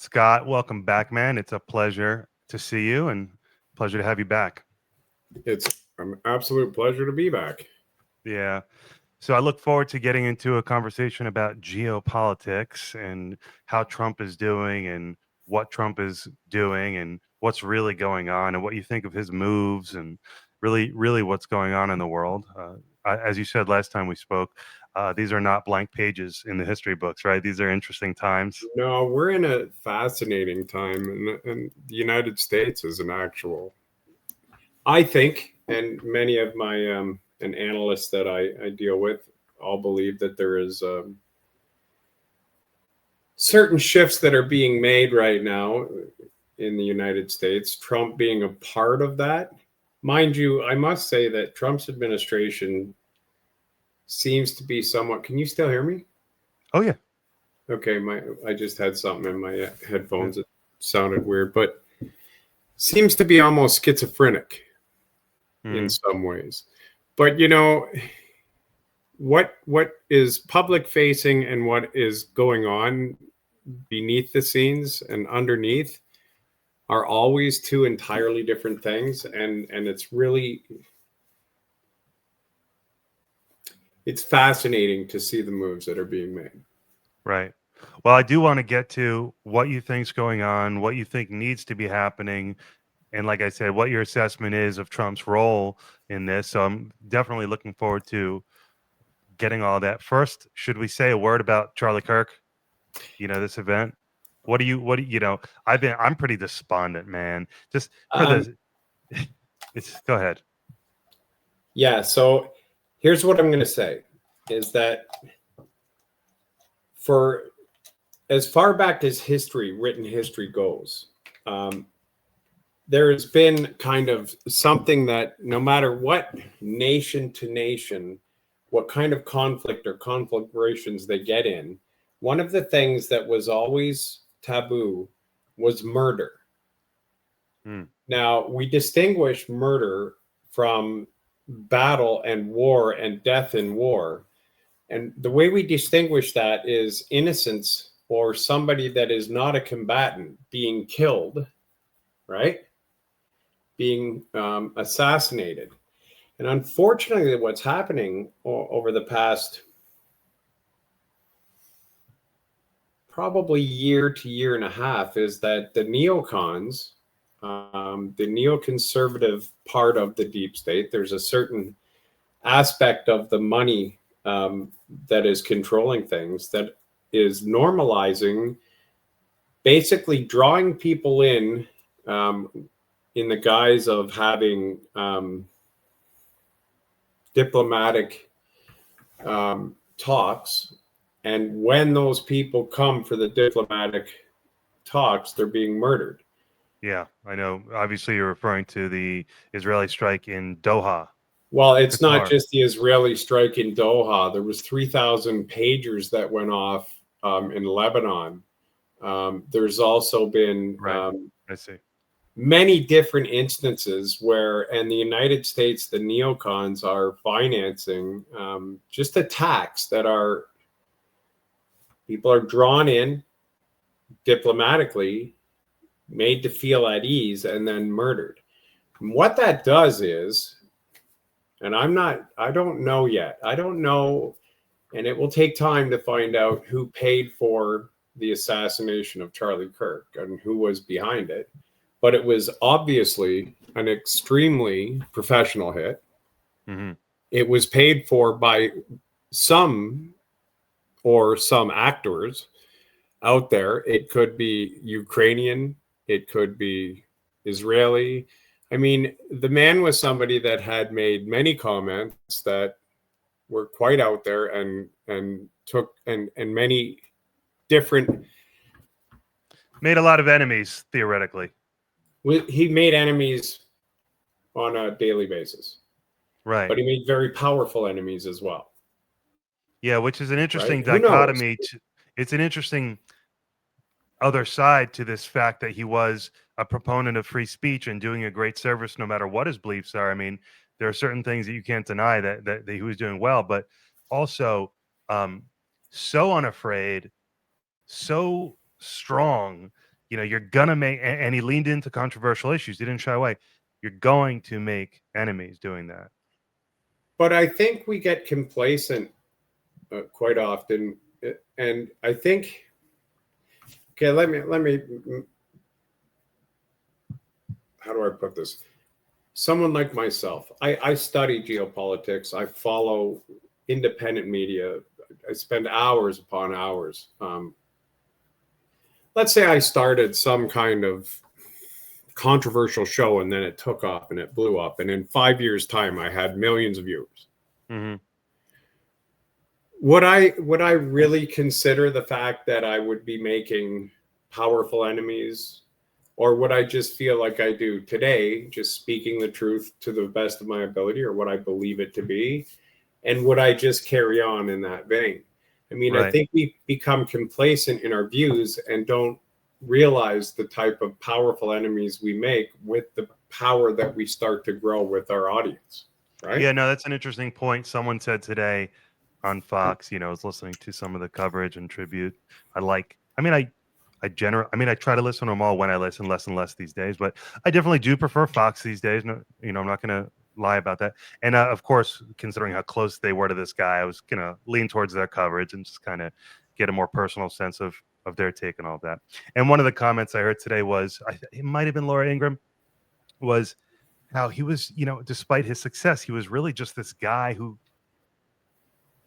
Scott, welcome back, man. It's a pleasure to see you and pleasure to have you back. It's an absolute pleasure to be back. Yeah. So I look forward to getting into a conversation about geopolitics and how Trump is doing and what Trump is doing and what's really going on and what you think of his moves and really what's going on in the world. As you said last time we spoke, these are not blank pages in the history books, right? These are interesting times. No, we're in a fascinating time, and the United States is an actual, I think, and many of my and analysts that I deal with all believe that there is certain shifts that are being made right now in the United States, Trump being a part of that. Mind you, I must say that Trump's administration seems to be somewhat. Can you still hear me? Oh, yeah. Okay, I just had something in my headphones that sounded weird, but seems to be almost schizophrenic in some ways. But what is public facing and what is going on beneath the scenes and underneath are always two entirely different things, and it's fascinating to see the moves that are being made. Right. Well, I do want to get to what you think's going on, what you think needs to be happening, and like I said, what your assessment is of Trump's role in this. So I'm definitely looking forward to getting all that. First, should we say a word about Charlie Kirk? This event. I'm pretty despondent, man. Just for go ahead. Yeah. So here's what I'm going to say is that for as far back as written history goes, there has been kind of something that no matter what nation to nation, what kind of conflict or conflagrations they get in, one of the things that was always taboo was murder. Now, we distinguish murder from battle and war and death in war. And the way we distinguish that is innocence or somebody that is not a combatant being killed, right? Being assassinated. And unfortunately, what's happening over the past probably year to year and a half is that the neocons, the neoconservative part of the deep state, there's a certain aspect of the money that is controlling things that is normalizing, basically drawing people in the guise of having diplomatic talks. And when those people come for the diplomatic talks, they're being murdered. Yeah, I know. Obviously, you're referring to the Israeli strike in Doha. Well, it's not just the Israeli strike in Doha. There was 3,000 pagers that went off in Lebanon. There's also been I see. Many different instances where, and the United States, the neocons are financing just attacks that are, people are drawn in diplomatically, made to feel at ease, and then murdered. And what that does is, and I don't know yet. I don't know, and it will take time to find out who paid for the assassination of Charlie Kirk and who was behind it. But it was obviously an extremely professional hit. Mm-hmm. It was paid for by some actors out there. It could be Ukrainian. It could be Israeli. I mean, the man was somebody that had made many comments that were quite out there and took and many different. Made a lot of enemies, theoretically. He made enemies on a daily basis. Right. But he made very powerful enemies as well. Yeah, which is an interesting dichotomy. It's an interesting other side to this fact that he was a proponent of free speech and doing a great service no matter what his beliefs are. I mean, there are certain things that you can't deny that he was doing well, but also so unafraid, so strong you're gonna make, and he leaned into controversial issues. He didn't shy away. You're going to make enemies doing that. But I think we get complacent quite often, and I think, okay, let me, how do I put this? Someone like myself, I study geopolitics. I follow independent media. I spend hours upon hours. Let's say I started some kind of controversial show and then it took off and it blew up. And in 5 years' time, I had millions of viewers. Mm-hmm. Would I really consider the fact that I would be making powerful enemies? Or would I just feel like I do today, just speaking the truth to the best of my ability or what I believe it to be? And would I just carry on in that vein? I mean, Right. I think we become complacent in our views and don't realize the type of powerful enemies we make with the power that we start to grow with our audience, right? Yeah, no, that's an interesting point. Someone said today on Fox, I was listening to some of the coverage and tribute. I try to listen to them all when I listen, less and less these days, but I definitely do prefer Fox these days. No, I'm not going to lie about that. And of course, considering how close they were to this guy, I was going to lean towards their coverage and just kind of get a more personal sense of their take and all of that. And one of the comments I heard today was, it might have been Laura Ingraham, was how he was, despite his success, he was really just this guy who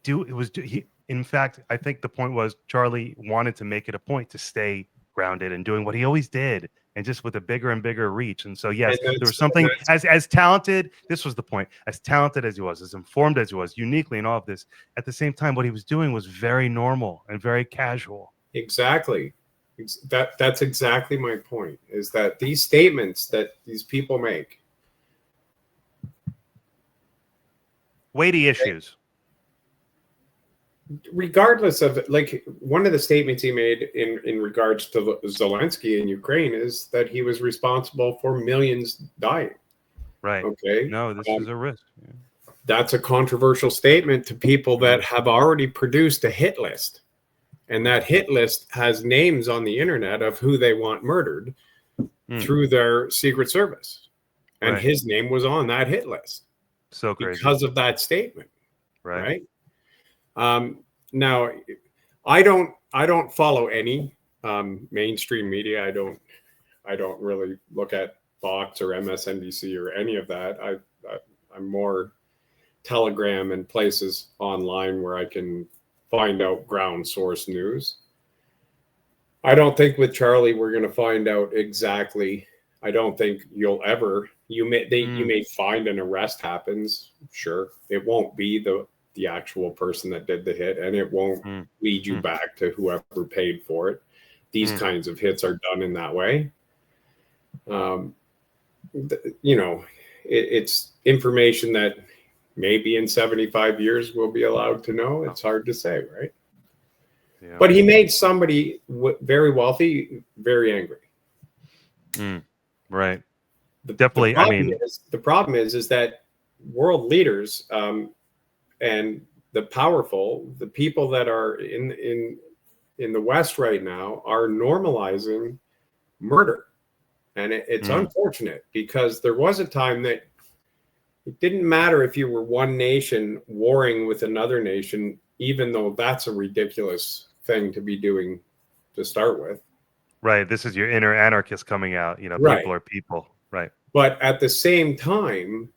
in fact, I think the point was Charlie wanted to make it a point to stay grounded and doing what he always did, and just with a bigger and bigger reach. And so, yes, there was something as talented. This was the point. As talented as he was, as informed as he was, uniquely in all of this, at the same time, what he was doing was very normal and very casual. Exactly. That's exactly my point, is that these statements that these people make, weighty issues, regardless of, like, one of the statements he made in regards to Zelensky in Ukraine is that he was responsible for millions dying. Right. Okay. No, this is a risk. Yeah. That's a controversial statement to people that have already produced a hit list. And that hit list has names on the internet of who they want murdered through their Secret Service. And his name was on that hit list. So crazy. Because of that statement. Right. Now, I don't follow any mainstream media. I don't really look at Fox or MSNBC or any of that. I'm more Telegram and places online where I can find out ground source news. I don't think with Charlie we're going to find out exactly. I don't think you'll ever. You may find an arrest happens. Sure, it won't be the actual person that did the hit, and it won't lead you back to whoever paid for it. These kinds of hits are done in that way. It's information that maybe in 75 years we'll be allowed to know. It's hard to say, right? Yeah. But he made somebody very wealthy very angry. Right. Definitely. The problem is that world leaders and the powerful, the people that are in the West right now, are normalizing murder, and it's unfortunate, because there was a time that it didn't matter if you were one nation warring with another nation, even though that's a ridiculous thing to be doing to start with. Right. This is your inner anarchist coming out. Right. People are people. Right. But at the same time,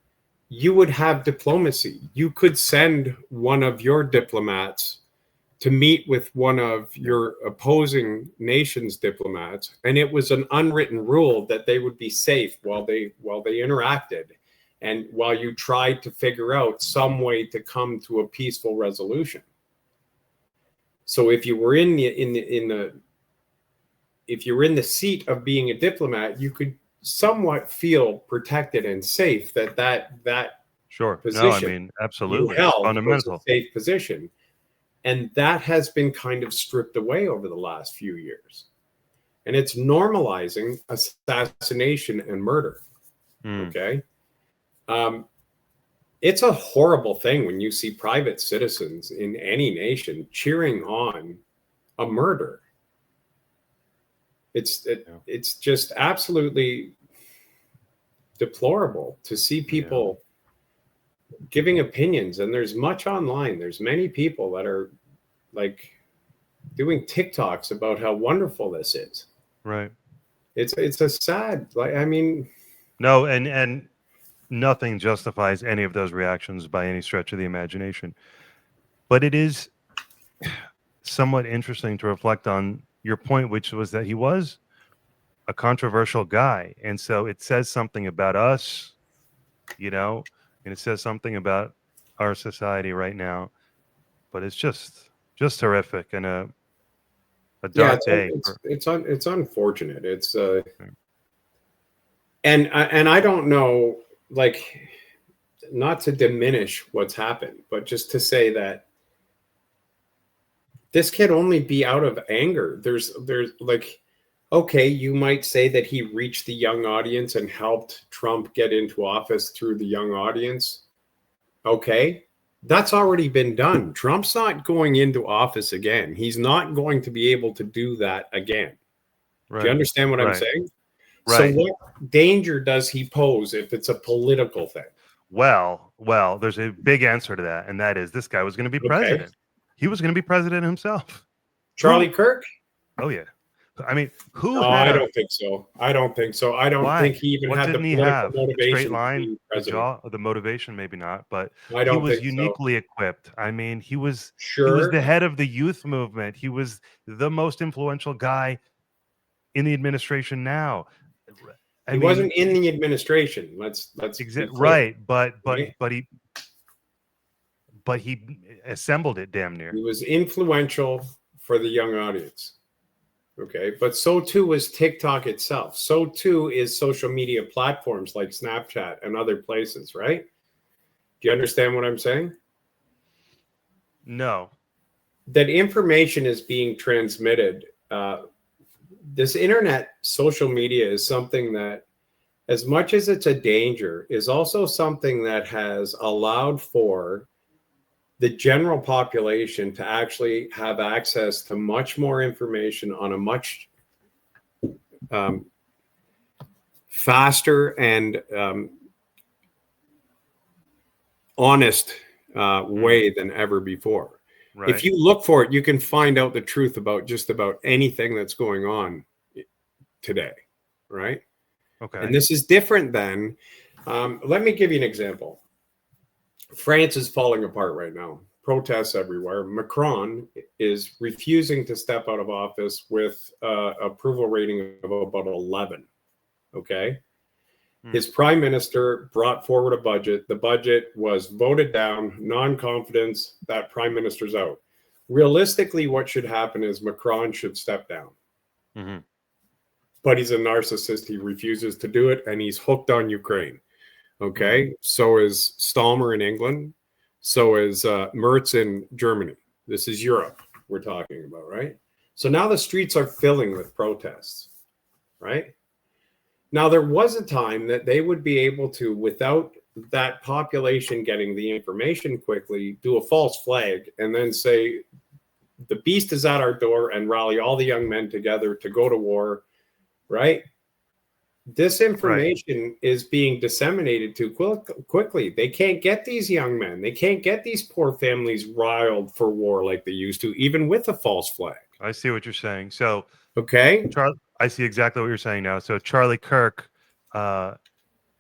you would have diplomacy. You could send one of your diplomats to meet with one of your opposing nation's diplomats, and it was an unwritten rule that they would be safe while they interacted, and while you tried to figure out some way to come to a peaceful resolution. So if you were in the seat of being a diplomat, you could somewhat feel protected and safe that sure position absolutely, you held fundamental, was a safe position. And that has been kind of stripped away over the last few years. And it's normalizing assassination and murder. Okay. It's a horrible thing when you see private citizens in any nation cheering on a murder. It's just absolutely deplorable to see people giving opinions, and there's much online. There's many people that are like doing TikToks about how wonderful this is. Right. It's a sad, like, I mean, no, and nothing justifies any of those reactions by any stretch of the imagination. But it is somewhat interesting to reflect on your point, which was that he was a controversial guy. And so it says something about us, and it says something about our society right now. But it's just horrific and a dark day. It's unfortunate. It's and I don't know, like, not to diminish what's happened, but just to say that this can only be out of anger. There's like, okay, you might say that he reached the young audience and helped Trump get into office through the young audience. Okay, that's already been done. Trump's not going into office again. He's not going to be able to do that again. Right. Do you understand what I'm saying? Right. So what danger does he pose if it's a political thing? Well, there's a big answer to that, and that is this guy was going to be president. He was going to be president himself. Charlie Kirk? Oh, yeah. I mean, I don't think so. I don't think think he even had the political motivation. Straight line, the motivation, maybe not, but he was uniquely equipped. I mean, he was the head of the youth movement. He was the most influential guy in the administration now. He wasn't in the administration. Let's right, but he assembled it damn near. He was influential for the young audience. Okay, but so too is TikTok itself. So too is social media platforms like Snapchat and other places, right? Do you understand what I'm saying? No. That information is being transmitted. This internet, social media is something that, as much as it's a danger, is also something that has allowed for the general population to actually have access to much more information on a much faster and honest way than ever before. Right. If you look for it, you can find out the truth about just about anything that's going on today, right? Okay. And this is different than, let me give you an example. France is falling apart right now. Protests everywhere. Macron is refusing to step out of office with approval rating of about 11. Okay. His prime minister brought forward a budget. The budget was voted down, non-confidence, that prime minister's out. Realistically, what should happen is Macron should step down. Mm-hmm. But he's a narcissist. He refuses to do it, and he's hooked on Ukraine. Okay, so is Stallmer in England. So is Merz in Germany. This is Europe we're talking about, right? So now the streets are filling with protests, right? Now, there was a time that they would be able to, without that population getting the information quickly, do a false flag and then say, the beast is at our door, and rally all the young men together to go to war, right? This information is being disseminated too quickly. They can't get these young men. They can't get these poor families riled for war like they used to, even with a false flag. I see what you're saying. So, okay. I see exactly what you're saying now. So Charlie Kirk, not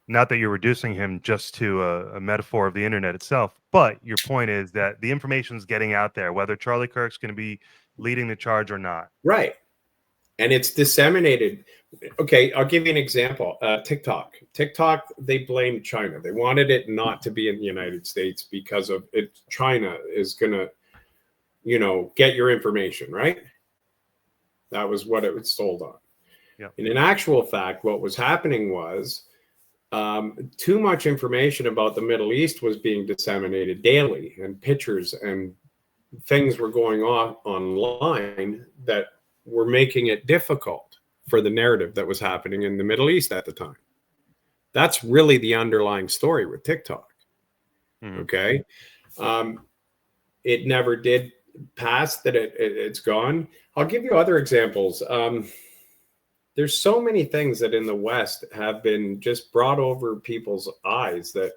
that you're reducing him just to a metaphor of the internet itself, but your point is that the information is getting out there, whether Charlie Kirk's going to be leading the charge or not. Right. And it's disseminated. Okay, I'll give you an example. TikTok, they blamed China. They wanted it not to be in the United States because of it. China is going to, get your information, right? That was what it was sold on. Yeah. And in actual fact, what was happening was too much information about the Middle East was being disseminated daily, and pictures and things were going on online that were making it difficult for the narrative that was happening in the Middle East at the time. That's really the underlying story with TikTok. Mm-hmm. Okay. It never did pass that it's gone. I'll give you other examples. there's so many things that in the West have been just brought over people's eyes that,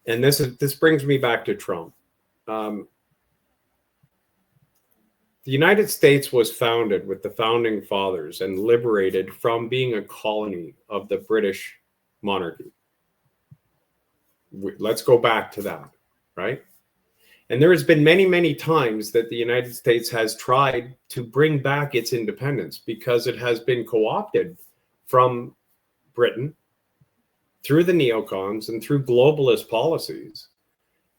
and this brings me back to Trump. The United States was founded with the founding fathers and liberated from being a colony of the British monarchy. Let's go back to that, right? And there has been many, many times that the United States has tried to bring back its independence because it has been co-opted from Britain through the neocons and through globalist policies.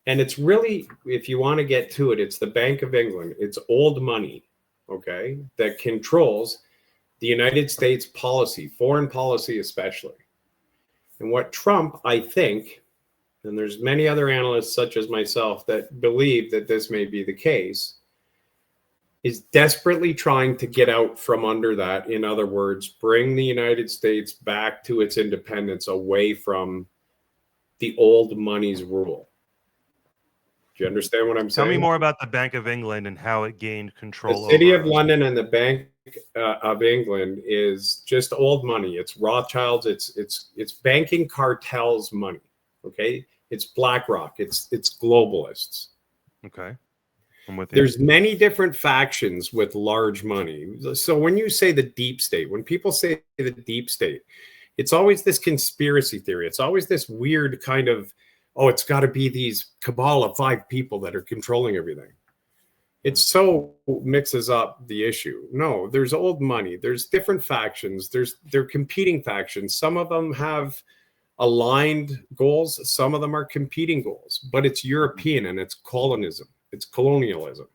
And it's really, if you want to get to it, it's the Bank of England, it's old money, okay, that controls the United States policy, foreign policy especially. And what Trump, I think, and there's many other analysts such as myself that believe that this may be the case, is desperately trying to get out from under that. In other words, bring the United States back to its independence away from the old money's rule. Do you understand what I'm saying? Tell me more about the Bank of England and how it gained control. The City of London and the Bank of England is just old money. It's Rothschilds. It's banking cartels money. Okay, it's BlackRock. It's globalists. Okay, I'm with you. There's many different factions with large money. So when you say the deep state, when people say the deep state, it's always this conspiracy theory. It's always this weird kind of, oh, it's got to be these cabal of 5 people that are controlling everything. It so mixes up the issue. No, there's old money. There's different factions. They're competing factions. Some of them have aligned goals. Some of them are competing goals, but it's European and it's colonism. It's colonialism.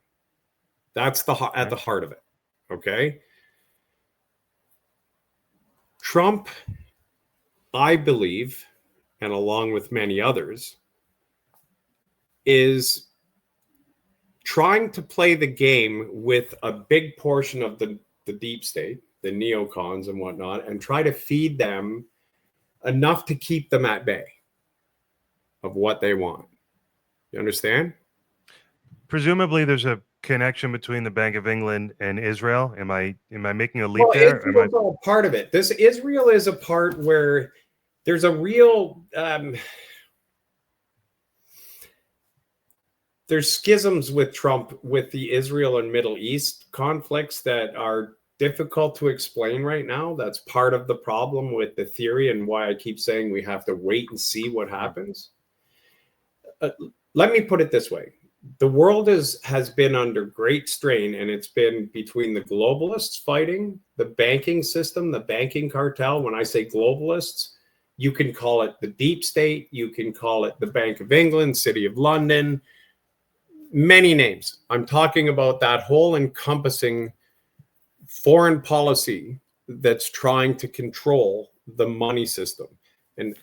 That's at the heart of it. Okay. Trump, I believe, and along with many others, is trying to play the game with a big portion of the deep state, the neocons and whatnot, and try to feed them enough to keep them at bay of what they want. You understand? Presumably there's a connection between the Bank of England and Israel. Am I making a leap there? Israel's all part of it. Israel is a part where there's a real there's schisms with Trump with the Israel and Middle East conflicts that are difficult to explain right now. That's part of the problem with the theory and why I keep saying we have to wait and see what happens. Let me put it this way. The world has been under great strain, and it's been between the globalists fighting the banking system, the banking cartel. When I say globalists, you can call it the deep state, you can call it the Bank of England, City of London, many names. I'm talking about that whole encompassing foreign policy that's trying to control the money system. And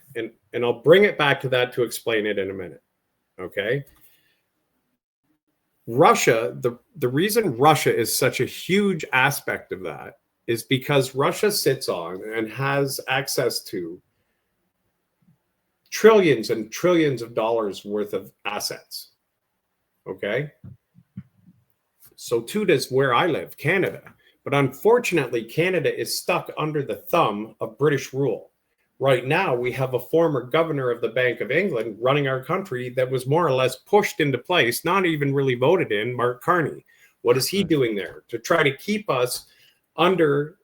I'll bring it back to that to explain it in a minute. Okay. Russia, the reason Russia is such a huge aspect of that is because Russia sits on and has access to trillions and trillions of dollars worth of assets. Okay. So too does where I live, Canada. But unfortunately, Canada is stuck under the thumb of British rule. Right now, we have a former governor of the Bank of England running our country that was more or less pushed into place, not even really voted in, Mark Carney. What is he doing there? To try to keep us under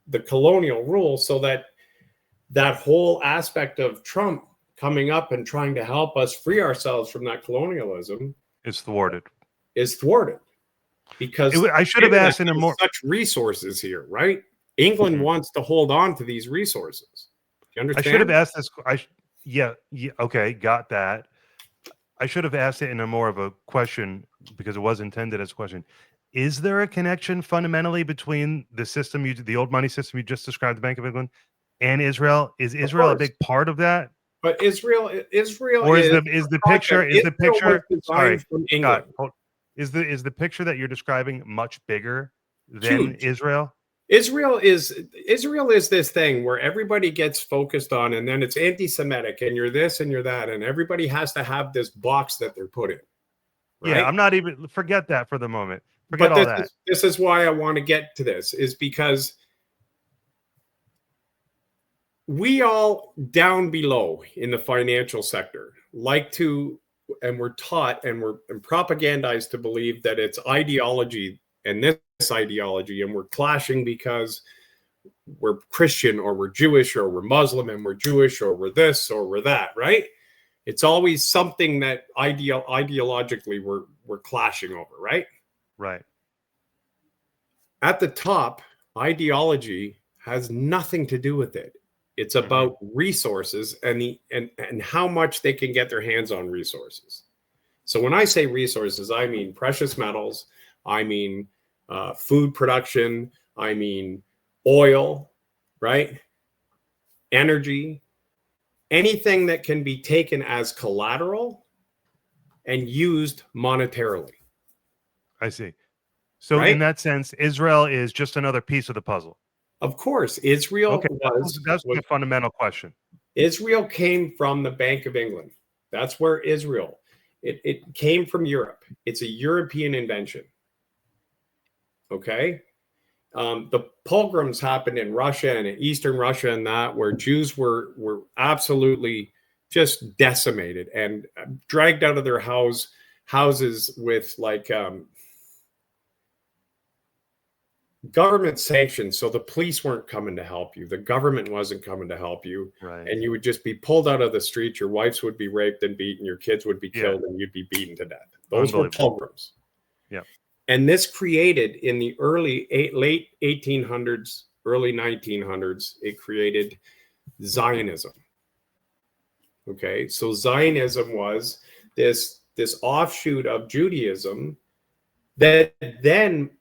the colonial rule so that that whole aspect of Trump coming up and trying to help us free ourselves from that colonialism is thwarted. Because I should have asked in a more such resources here, right? England wants to hold on to these resources. You understand? I should have asked this. Yeah, okay, got that. I should have asked it in a more of a question because it was intended as a question. Is there a connection fundamentally between the system, the old money system you just described, the Bank of England, and Israel? Is Israel a big part of that? But Israel, or is the picture? Sorry, from England. Scott, is the picture that you're describing much bigger than Huge. Israel? Israel is this thing where everybody gets focused on, and then it's anti-Semitic, and you're this and you're that, and everybody has to have this box that they're put in. Right? Yeah, I'm not even forget that for the moment. Forget all that. This is why I want to get to this, is because we all down below in the financial sector like to, and we're taught and we're propagandized to believe that it's ideology and this ideology, and we're clashing because we're Christian or we're Jewish or we're Muslim and we're Jewish or we're this or we're that, right? It's always something that ideologically we're clashing over, right? Right. At the top, ideology has nothing to do with it. It's about resources and how much they can get their hands on resources. So when I say resources, I mean precious metals, I mean food production, I mean oil, right? Energy, anything that can be taken as collateral and used monetarily. I see. So right? in that sense, Israel is just another piece of the puzzle. Of course, Israel Okay, that's was a fundamental question. Israel came from the Bank of England. That's where Israel. It came from Europe. It's a European invention. Okay. The pogroms happened in Russia and in Eastern Russia and that, where Jews were absolutely just decimated and dragged out of their houses with like government sanctions. So the police weren't coming to help you. The government wasn't coming to help you. Right. And you would just be pulled out of the street. Your wives would be raped and beaten. Your kids would be killed and you'd be beaten to death. Those were pogroms. Yeah. And this created in the late 1800s, early 1900s, it created Zionism. Okay. So Zionism was this offshoot of Judaism that then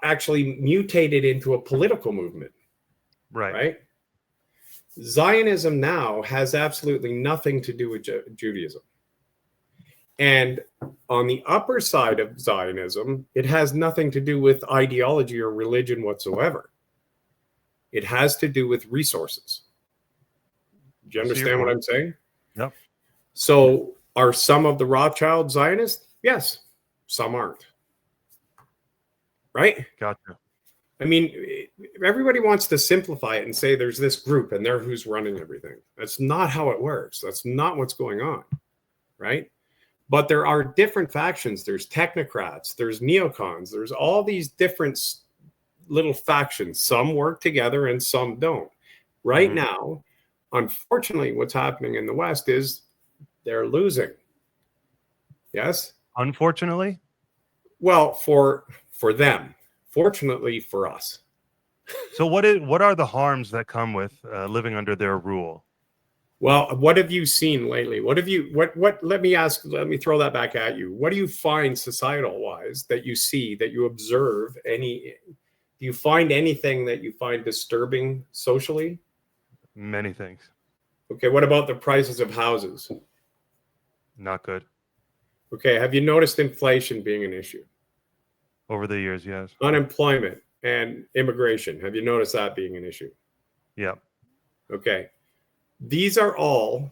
actually mutated into a political movement. Right. Zionism now has absolutely nothing to do with Judaism. And on the upper side of Zionism, it has nothing to do with ideology or religion whatsoever. It has to do with resources. Do you understand what I'm saying? Yep. So are some of the Rothschild Zionists? Yes. Some aren't. Right? Gotcha. I mean, everybody wants to simplify it and say there's this group and they're who's running everything. That's not how it works. That's not what's going on. Right? But there are different factions. There's technocrats, there's neocons, there's all these different little factions. Some work together and some don't. Right now, unfortunately, what's happening in the West is they're losing. Yes? Unfortunately? Well, for them. Fortunately for us. So what are the harms that come with living under their rule? Well, what have you seen lately? Let me throw that back at you. What do you find societal wise that you see, that you observe? Do you find anything that you find disturbing socially? Many things. Okay, what about the prices of houses? Not good. Okay, have you noticed inflation being an issue? Over the years, yes. Unemployment and immigration. Have you noticed that being an issue? Yeah. Okay. These are all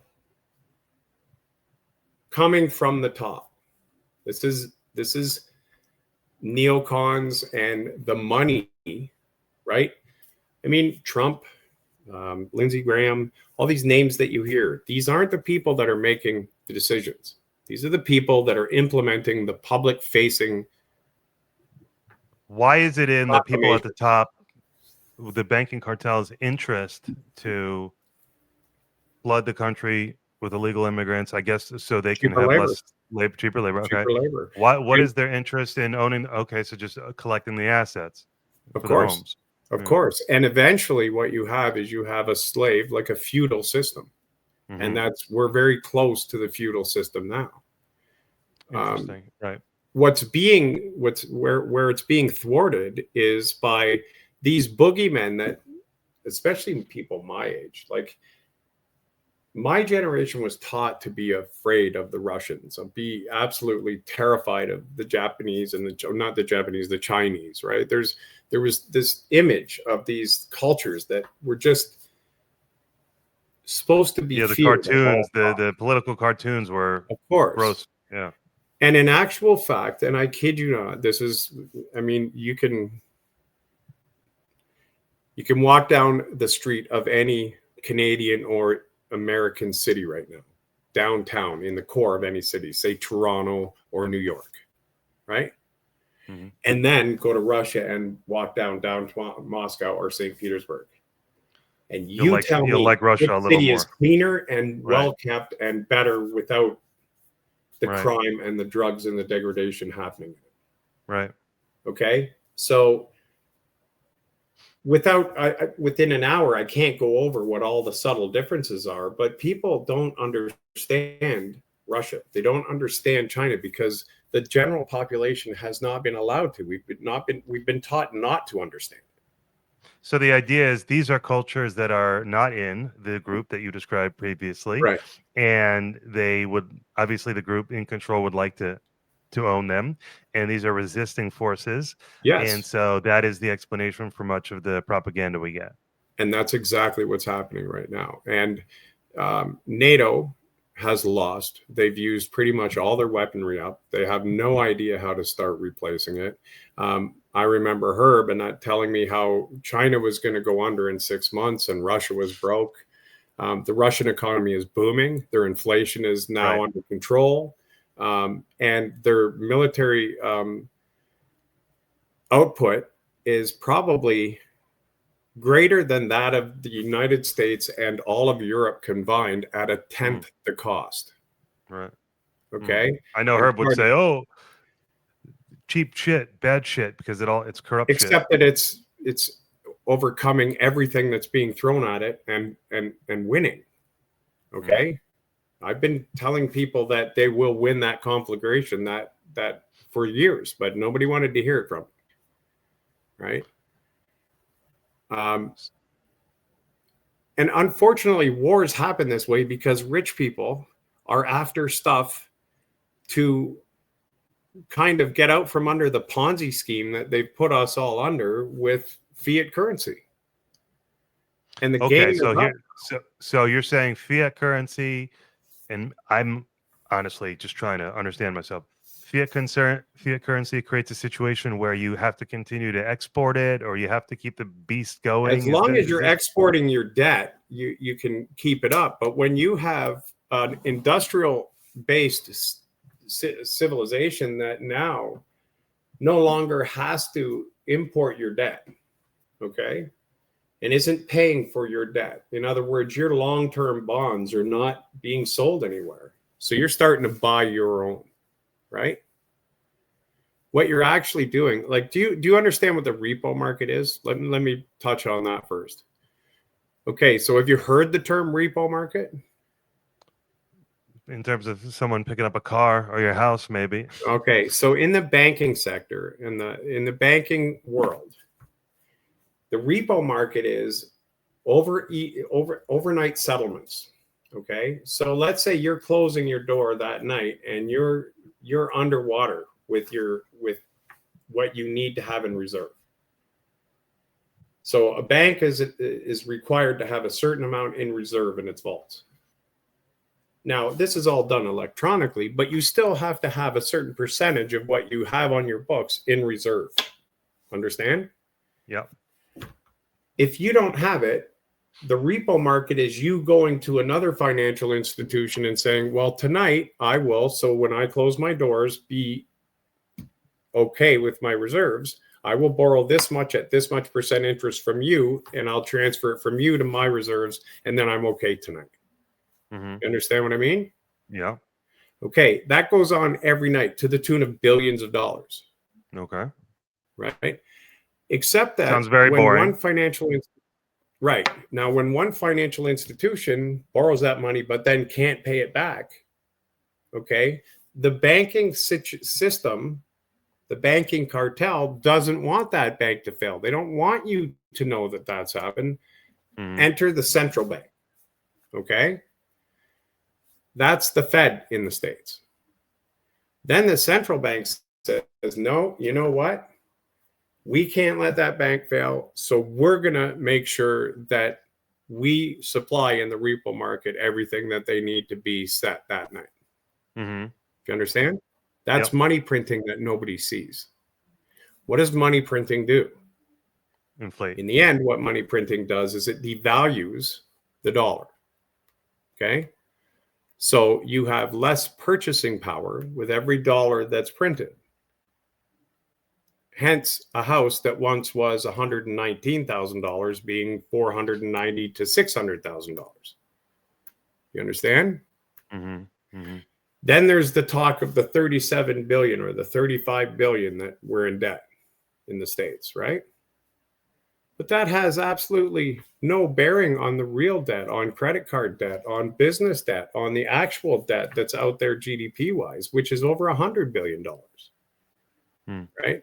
coming from the top. This is neocons and the money, right? I mean, Trump, Lindsey Graham, all these names that you hear, these aren't the people that are making the decisions. These are the people that are implementing the public-facing. Why is it in the people at the top, the banking cartel's interest to flood the country with illegal immigrants, I guess, so they can have less labor, cheaper labor? Okay. Cheaper labor. What is their interest in owning? Okay, so just collecting the assets for the homes. Of course. And eventually what you have is you have a slave, like a feudal system. And we're very close to the feudal system now. Interesting. Right. Where it's being thwarted is by these boogeymen that, especially people my age, like my generation was taught to be afraid of the Russians, of be absolutely terrified of the Japanese and the Chinese, right? There was this image of these cultures that were just supposed to be the cartoons, the political cartoons were, of course, gross. Yeah. And in actual fact, and I kid you not, You can walk down the street of any Canadian or American city right now, downtown in the core of any city, say Toronto or New York, right? Mm-hmm. And then go to Russia and walk down to Moscow or St. Petersburg. And you tell me like Russia a little city more. is cleaner and well kept and better without the crime and the drugs and the degradation happening. Right. Okay. So within an hour, I can't go over what all the subtle differences are, but people don't understand Russia. They don't understand China because the general population has not been allowed to. We've been taught not to understand. So the idea is these are cultures that are not in the group that you described previously, right? And they would obviously the group in control would like to own them, and these are resisting forces. Yes, and so that is the explanation for much of the propaganda we get. And that's exactly what's happening right now. And NATO has lost. They've used pretty much all their weaponry up. They have no idea how to start replacing it. I remember Herb and telling me how China was going to go under in 6 months and Russia was broke. The Russian economy is booming. Their inflation is now under control. And their military output is probably greater than that of the United States and all of Europe combined at a tenth the cost. Right. Okay. I know Herb would say, "Oh, cheap shit, bad shit," because it's corrupt. Except that it's overcoming everything that's being thrown at it and winning. Okay. I've been telling people that they will win that conflagration that for years, but nobody wanted to hear it from me. Right. And unfortunately, wars happen this way because rich people are after stuff to kind of get out from under the Ponzi scheme that they've put us all under with fiat currency. And the game. So you're saying fiat currency, and I'm honestly just trying to understand myself. Fiat currency creates a situation where you have to continue to export it, or you have to keep the beast going. As long as you're exporting your debt, you can keep it up. But when you have an industrial-based civilization that now no longer has to import your debt, okay, and isn't paying for your debt. In other words, your long-term bonds are not being sold anywhere. So you're starting to buy your own. Right? What you're actually doing, like, do you understand what the repo market is? Let me touch on that first. Okay, so have you heard the term repo market? In terms of someone picking up a car or your house, maybe. Okay, so in the banking sector, in the banking world, the repo market is overnight settlements. Okay, so let's say you're closing your door that night and you're underwater with what you need to have in reserve. So a bank is required to have a certain amount in reserve in its vaults. Now, this is all done electronically, but you still have to have a certain percentage of what you have on your books in reserve. Understand? Yeah. If you don't have it, the repo market is you going to another financial institution and saying, well, tonight I will, so when I close my doors, be okay with my reserves. I will borrow this much at this much percent interest from you, and I'll transfer it from you to my reserves, and then I'm okay tonight. You understand what I mean? Yeah. Okay, that goes on every night to the tune of billions of dollars. Okay. Right? Except that sounds very boring. Right. Now, when one financial institution borrows that money but then can't pay it back, okay, the banking system, the banking cartel doesn't want that bank to fail. They don't want you to know that that's happened. Enter the central bank, okay? That's the Fed in the States. Then the central bank says, no, you know what? We can't let that bank fail, so we're going to make sure that we supply in the repo market everything that they need to be set that night. Do you understand? That's money printing that nobody sees. What does money printing do? Inflate. In the end, what money printing does is it devalues the dollar. Okay? So you have less purchasing power with every dollar that's printed. Hence, a house that once was $119,000 being $490,000 to $600,000. You understand? Mm-hmm. Mm-hmm. Then there's the talk of the 37 billion or the 35 billion that we're in debt in the States, right? But that has absolutely no bearing on the real debt, on credit card debt, on business debt, on the actual debt that's out there GDP wise, which is over $100 billion, right?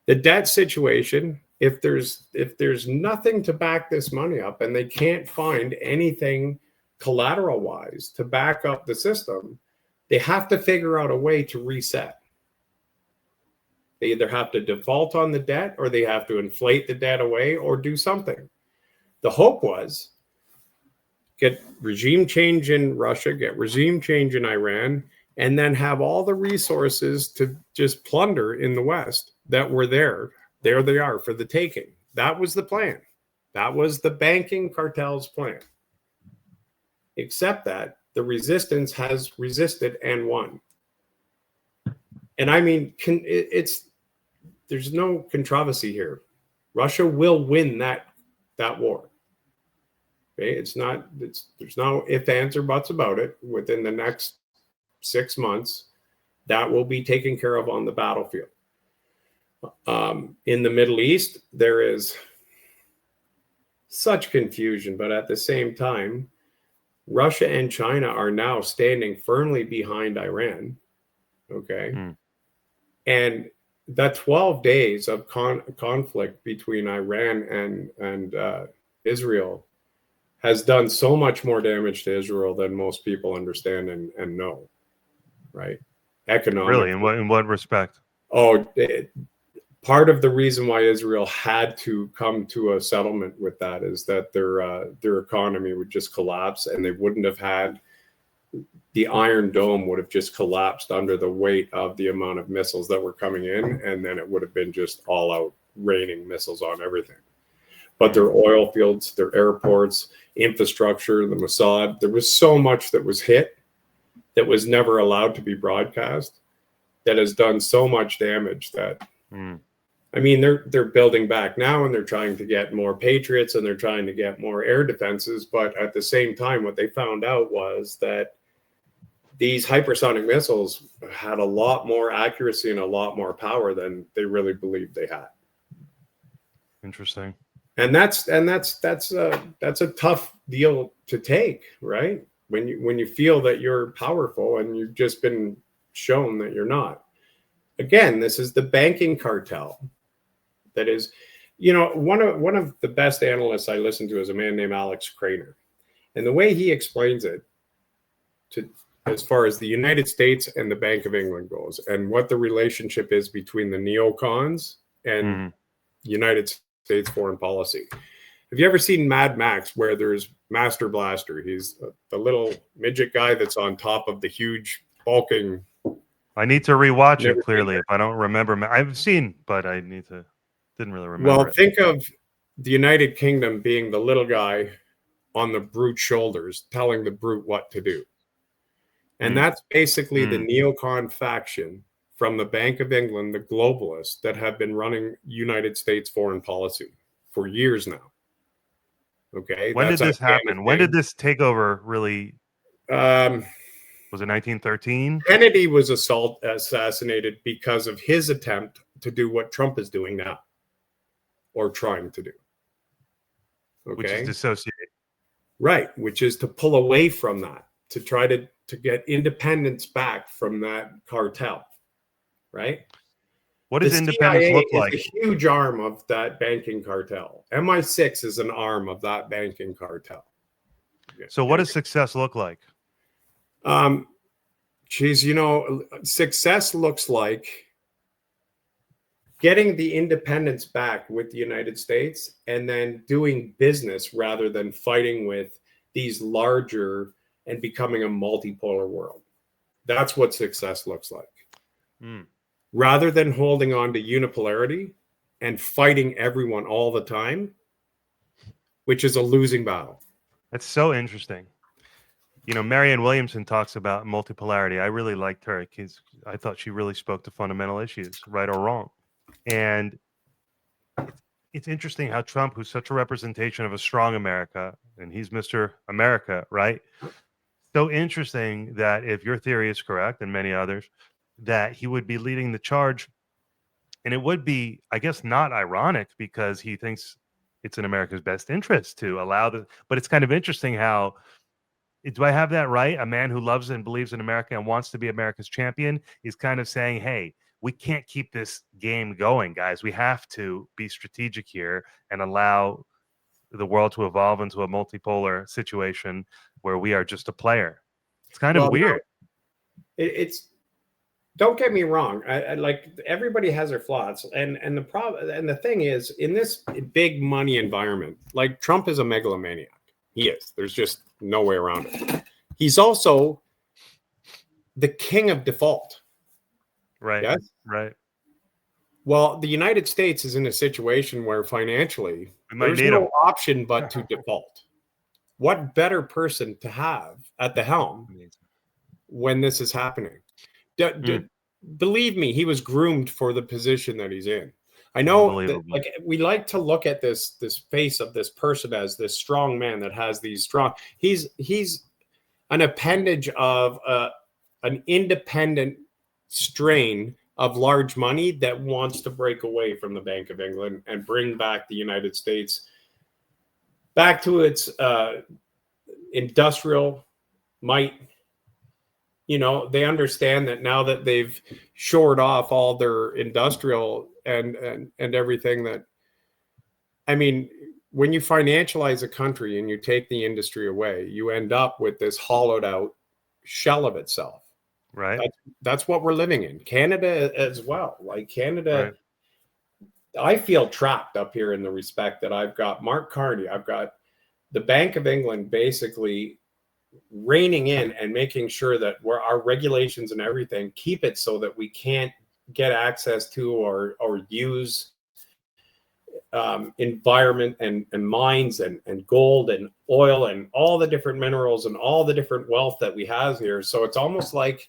The debt situation, if there's nothing to back this money up and they can't find anything collateral wise to back up the system, they have to figure out a way to reset. They either have to default on the debt or they have to inflate the debt away or do something. The hope was get regime change in Russia, get regime change in Iran, and then have all the resources to just plunder in the West that were there. There they are for the taking. That was the plan. That was the banking cartel's plan. Except that the resistance has resisted and won. And I mean, there's no controversy here. Russia will win that war. Okay, there's no ifs, ands, or buts about it. Within the next 6 months, that will be taken care of on the battlefield. In the Middle East, there is such confusion, but at the same time, Russia and China are now standing firmly behind Iran. Okay. And that 12 days of conflict between Iran and Israel has done so much more damage to Israel than most people understand and know, right? Economically. Really? In what respect? Part of the reason why Israel had to come to a settlement with that is that their economy would just collapse, and they wouldn't have had the Iron Dome would have just collapsed under the weight of the amount of missiles that were coming in, and then it would have been just all out raining missiles on everything. But their oil fields, their airports, infrastructure, the Mossad, there was so much that was hit that was never allowed to be broadcast that has done so much damage that I mean, they're building back now, and they're trying to get more Patriots, and they're trying to get more air defenses. But at the same time, what they found out was that these hypersonic missiles had a lot more accuracy and a lot more power than they really believed they had. Interesting. And that's a tough deal to take, right? When you feel that you're powerful and you've just been shown that you're not. Again, this is the banking cartel. That is, one of the best analysts I listen to is a man named Alex Craner. And the way he explains it as far as the United States and the Bank of England goes, and what the relationship is between the neocons and United States foreign policy. Have you ever seen Mad Max, where there's Master Blaster? He's the little midget guy that's on top of the huge bulking. I need to rewatch it clearly if I don't remember. I've seen, but I didn't really remember. Well, think of the United Kingdom being the little guy on the brute shoulders, telling the brute what to do. And that's basically the neocon faction from the Bank of England, the globalists that have been running United States foreign policy for years now. Okay. When did this happen? When did this takeover really? Was it 1913? Kennedy was assassinated because of his attempt to do what Trump is doing now, or trying to do. Okay. Which is dissociate. Right, which is to pull away from that, to try to get independence back from that cartel, right? What does independence look like? Is a huge arm of that banking cartel. MI6 is an arm of that banking cartel. So what does success look like? Success looks like getting the independence back with the United States and then doing business rather than fighting with these larger and becoming a multipolar world. That's what success looks like. Rather than holding on to unipolarity and fighting everyone all the time, which is a losing battle. That's so interesting. You know, Marianne Williamson talks about multipolarity. I really liked her because I thought she really spoke to fundamental issues, right or wrong. And it's interesting how Trump, who's such a representation of a strong America, and he's Mr. America, right? So interesting that if your theory is correct, and many others, that he would be leading the charge. And it would be, I guess, not ironic because he thinks it's in America's best interest to allow the, but it's kind of interesting how, do I have that right? A man who loves and believes in America and wants to be America's champion is kind of saying, hey, we can't keep this game going, guys. We have to be strategic here and allow the world to evolve into a multipolar situation where we are just a player. It's kind of weird. It's don't get me wrong. I like everybody has their flaws, and the problem and the thing is in this big money environment, like Trump is a megalomaniac. He is. There's just no way around it. He's also the king of default. Right. Yes. Right. Well, the United States is in a situation where financially there's need no him. option but to default. What better person to have at the helm when this is happening? Believe me, he was groomed for the position that he's in. I know that, like, we like to look at this face of this person as this strong man that has these strong. He's an appendage of an independent strain of large money that wants to break away from the Bank of England and bring back the United States back to its industrial might. You know, they understand that now that they've shored off all their industrial and everything, that, I mean, when you financialize a country and you take the industry away, you end up with this hollowed out shell of itself. Right. That's what we're living in. Canada as well. Like Canada, right. I feel trapped up here in the respect that I've got Mark Carney, I've got the Bank of England basically reining in and making sure that our regulations and everything keep it so that we can't get access to or use environment and mines and gold and oil and all the different minerals and all the different wealth that we have here. So it's almost like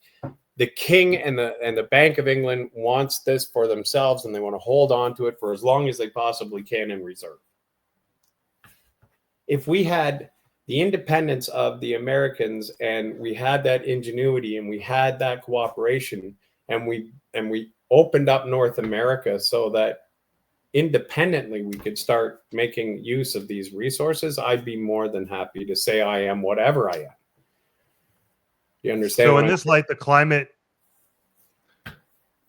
the king and the Bank of England wants this for themselves, and they want to hold on to it for as long as they possibly can in reserve. If we had the independence of the Americans, and we had that ingenuity, and we had that cooperation, and we opened up North America so that independently we could start making use of these resources, I'd be more than happy to say I am whatever I am. You understand? So in this light, the climate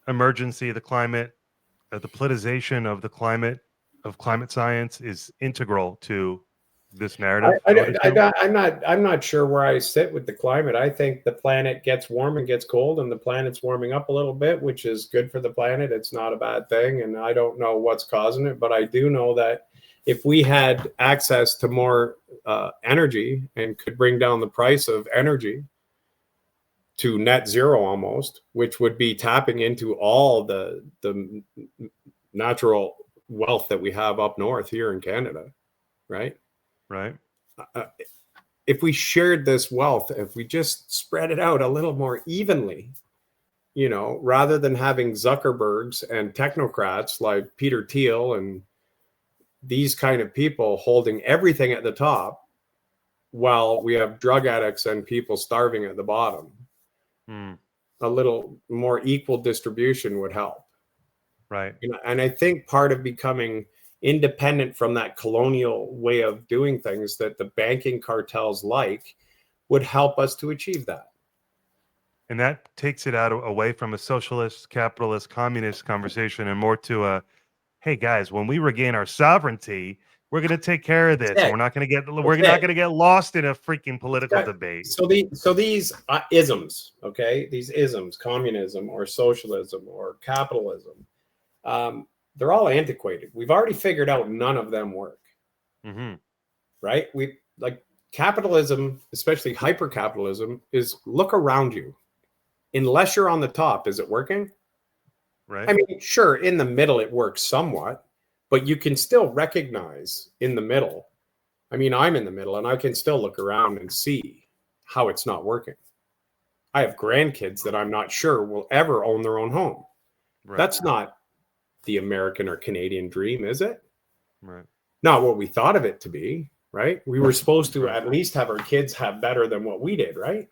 emergency, the politicization of climate science is integral to this narrative. I'm not sure where I sit with the climate. I think the planet gets warm and gets cold, and the planet's warming up a little bit, which is good for the planet. It's not a bad thing, and I don't know what's causing it, but I do know that if we had access to more energy and could bring down the price of energy to net zero almost, which would be tapping into all the natural wealth that we have up north here in Canada, right? Right. If we shared this wealth, if we just spread it out a little more evenly, you know, rather than having Zuckerbergs and technocrats like Peter Thiel and these kind of people holding everything at the top, while we have drug addicts and people starving at the bottom, a little more equal distribution would help. Right. You know, and I think part of becoming independent from that colonial way of doing things that the banking cartels would help us to achieve that. And that takes it away from a socialist, capitalist, communist conversation and more to a, hey guys, when we regain our sovereignty, we're going to take care of this. We're not going to get lost in a freaking political debate. So these isms, okay, these isms, communism or socialism or capitalism, they're all antiquated. We've already figured out none of them work. Mm-hmm. Right? We like capitalism, especially hyper-capitalism, is look around you. Unless you're on the top, is it working? Right. I mean, sure, in the middle it works somewhat, but you can still recognize in the middle. I mean, I'm in the middle and I can still look around and see how it's not working. I have grandkids that I'm not sure will ever own their own home. Right. That's not the American or Canadian dream, is it? Right. Not what we thought of it to be, right? We were supposed to at least have our kids have better than what we did, right?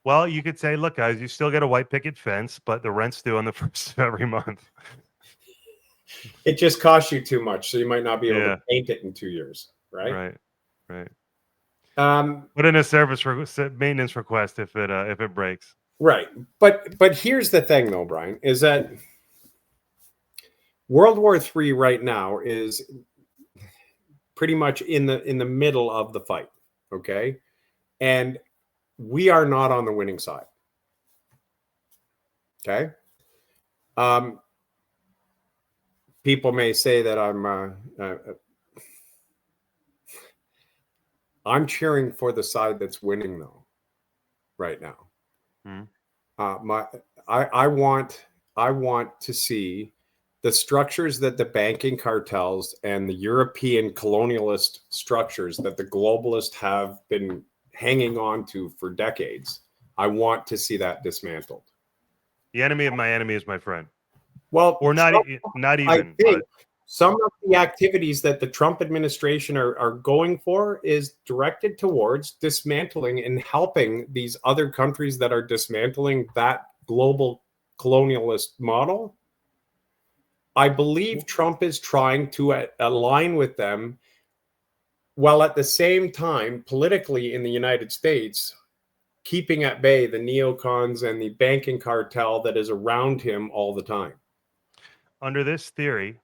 Well, you could say, look, guys, you still get a white picket fence, but the rent's due on the first of every month. It just costs you too much, so you might not be able Yeah. to paint it in 2 years, right? Right. Um, Put in a maintenance request if it breaks. right. But here's the thing, though, Brian, is that World War III right now is pretty much in the middle of the fight, okay? And we are not on the winning side. Okay. People may say that I'm cheering for the side that's winning, though, right now. I want to see the structures that the banking cartels and the European colonialist structures that the globalists have been hanging on to for decades. I want to see that dismantled. The enemy of my enemy is my friend. Well, or not even. I think some of the activities that the Trump administration are going for is directed towards dismantling and helping these other countries that are dismantling that global colonialist model. I believe Trump is trying to align with them, while at the same time, politically in the United States, keeping at bay the neocons and the banking cartel that is around him all the time. Under this theory,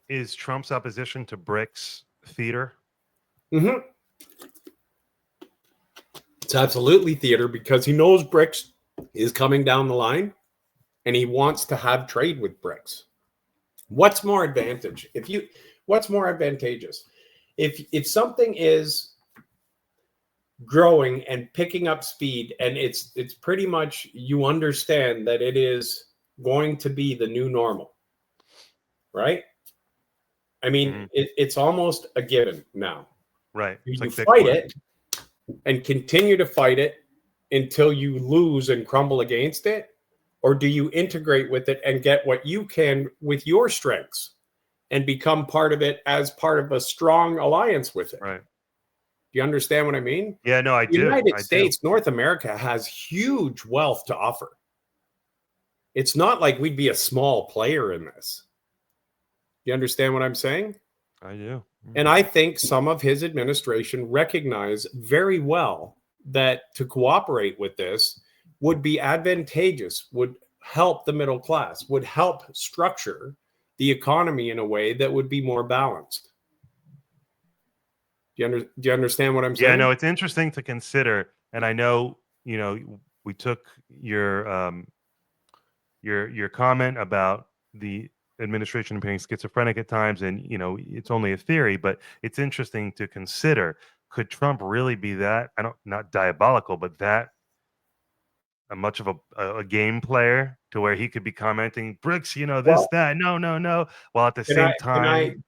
is Trump's opposition to BRICS theater? Mm-hmm. It's absolutely theater because he knows BRICS is coming down the line and he wants to have trade with BRICS. What's more advantageous? If something is growing and picking up speed and it's pretty much, you understand that it is going to be the new normal, right? I mean, it's almost a given now. Right. You like fight it and continue to fight it until you lose and crumble against it? Or do you integrate with it and get what you can with your strengths and become part of it as part of a strong alliance with it? Right. Do you understand what I mean? Yeah, no, I do. The United States, North America has huge wealth to offer. It's not like we'd be a small player in this. You understand what I'm saying? I do. And I think some of his administration recognize very well that to cooperate with this would be advantageous, would help the middle class, would help structure the economy in a way that would be more balanced. Do you understand what I'm saying? Yeah, no, it's interesting to consider. And I know, we took your comment about the administration being schizophrenic at times, and it's only a theory, but it's interesting to consider. Could Trump really be that? Not diabolical, but that much of a game player to where he could be commenting BRICS, this, that, no, while at the same time.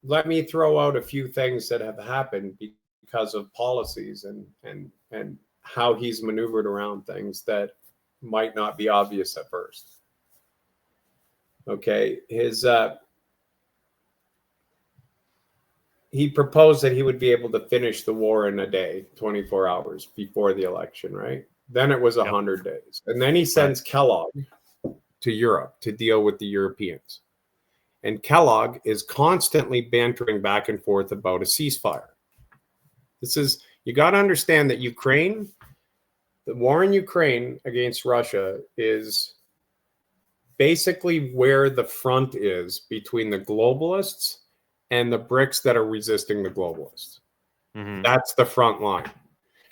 Let me throw out a few things that have happened because of policies and how he's maneuvered around things that might not be obvious at first. Okay, he proposed that he would be able to finish the war in a day, 24 hours before the election, right? Then it was 100 days. And then he sends Kellogg to Europe to deal with the Europeans. And Kellogg is constantly bantering back and forth about a ceasefire. You got to understand that the war in Ukraine against Russia is basically where the front is between the globalists and the BRICS that are resisting the globalists. Mm-hmm. That's the front line.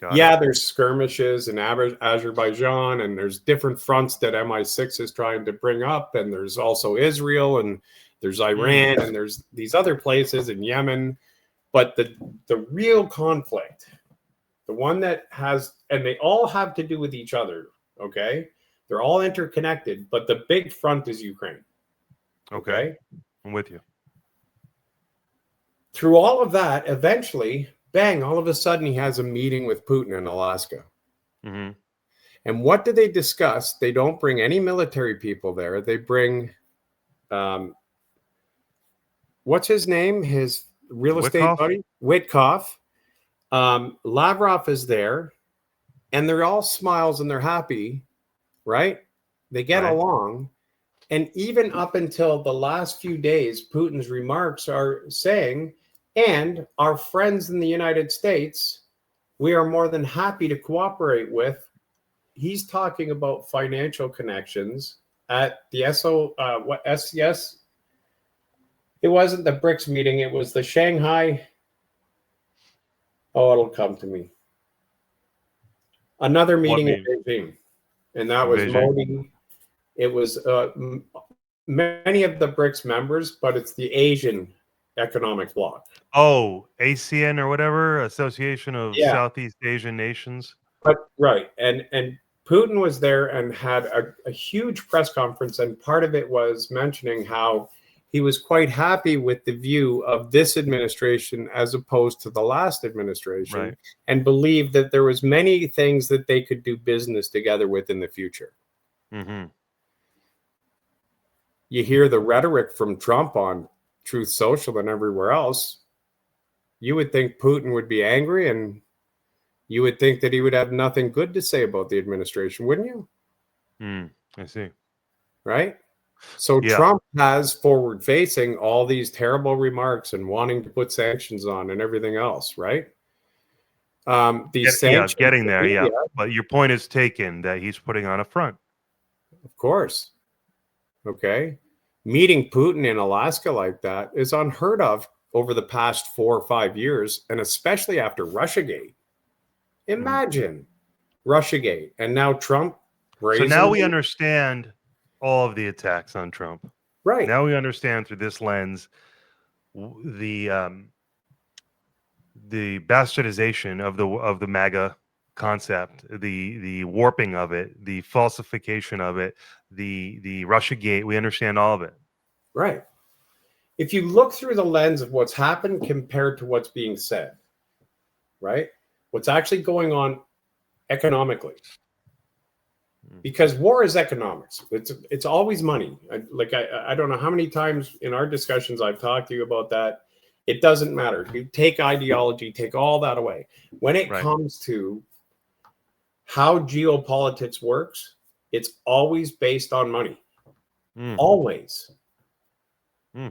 There's skirmishes in Azerbaijan, and there's different fronts that MI6 is trying to bring up, and there's also Israel, and there's Iran, and there's these other places in Yemen. But the real conflict, the one that has, and they all have to do with each other, okay? They're all interconnected, but the big front is Ukraine. Okay? I'm with you. Through all of that, eventually, bang, all of a sudden he has a meeting with Putin in Alaska. Mm-hmm. And what do they discuss? They don't bring any military people there. They bring, what's his name? His real estate Witkoff? buddy? Witkoff. Lavrov is there, and they're all smiles and they're happy, right? They get Right. along. And even up until the last few days, Putin's remarks are saying, and our friends in the United States, we are more than happy to cooperate with. He's talking about financial connections at the SCS. It wasn't the BRICS meeting. It was the Shanghai. Oh, it'll come to me. Another meeting in Beijing. And that was Modi. It was many of the BRICS members, but it's the Asian economic bloc. Oh, ASEAN or whatever, Association of Southeast Asian Nations. But right, and Putin was there and had a huge press conference, and part of it was mentioning how he was quite happy with the view of this administration as opposed to the last administration, right, and believed that there was many things that they could do business together with in the future. Mm-hmm. You hear the rhetoric from Trump on Truth Social and everywhere else. You would think Putin would be angry, and you would think that he would have nothing good to say about the administration, wouldn't you? I see. Right? So Trump has forward-facing all these terrible remarks and wanting to put sanctions on and everything else, right? Sanctions, getting there, But your point is taken that he's putting on a front. Of course. Okay. Meeting Putin in Alaska like that is unheard of over the past 4 or 5 years, and especially after Russiagate. Imagine Russiagate, and now Trump. So now we understand all of the attacks on Trump. Right. Now we understand through this lens the bastardization of the MAGA concept, the warping of it, the falsification of it, the Russiagate. We understand all of it. Right. If you look through the lens of what's happened compared to what's being said, right? What's actually going on economically. Because war is economics. It's always money. I don't know how many times in our discussions I've talked to you about that. It doesn't matter. You take ideology, take all that away. When it comes to how geopolitics works, it's always based on money. Always.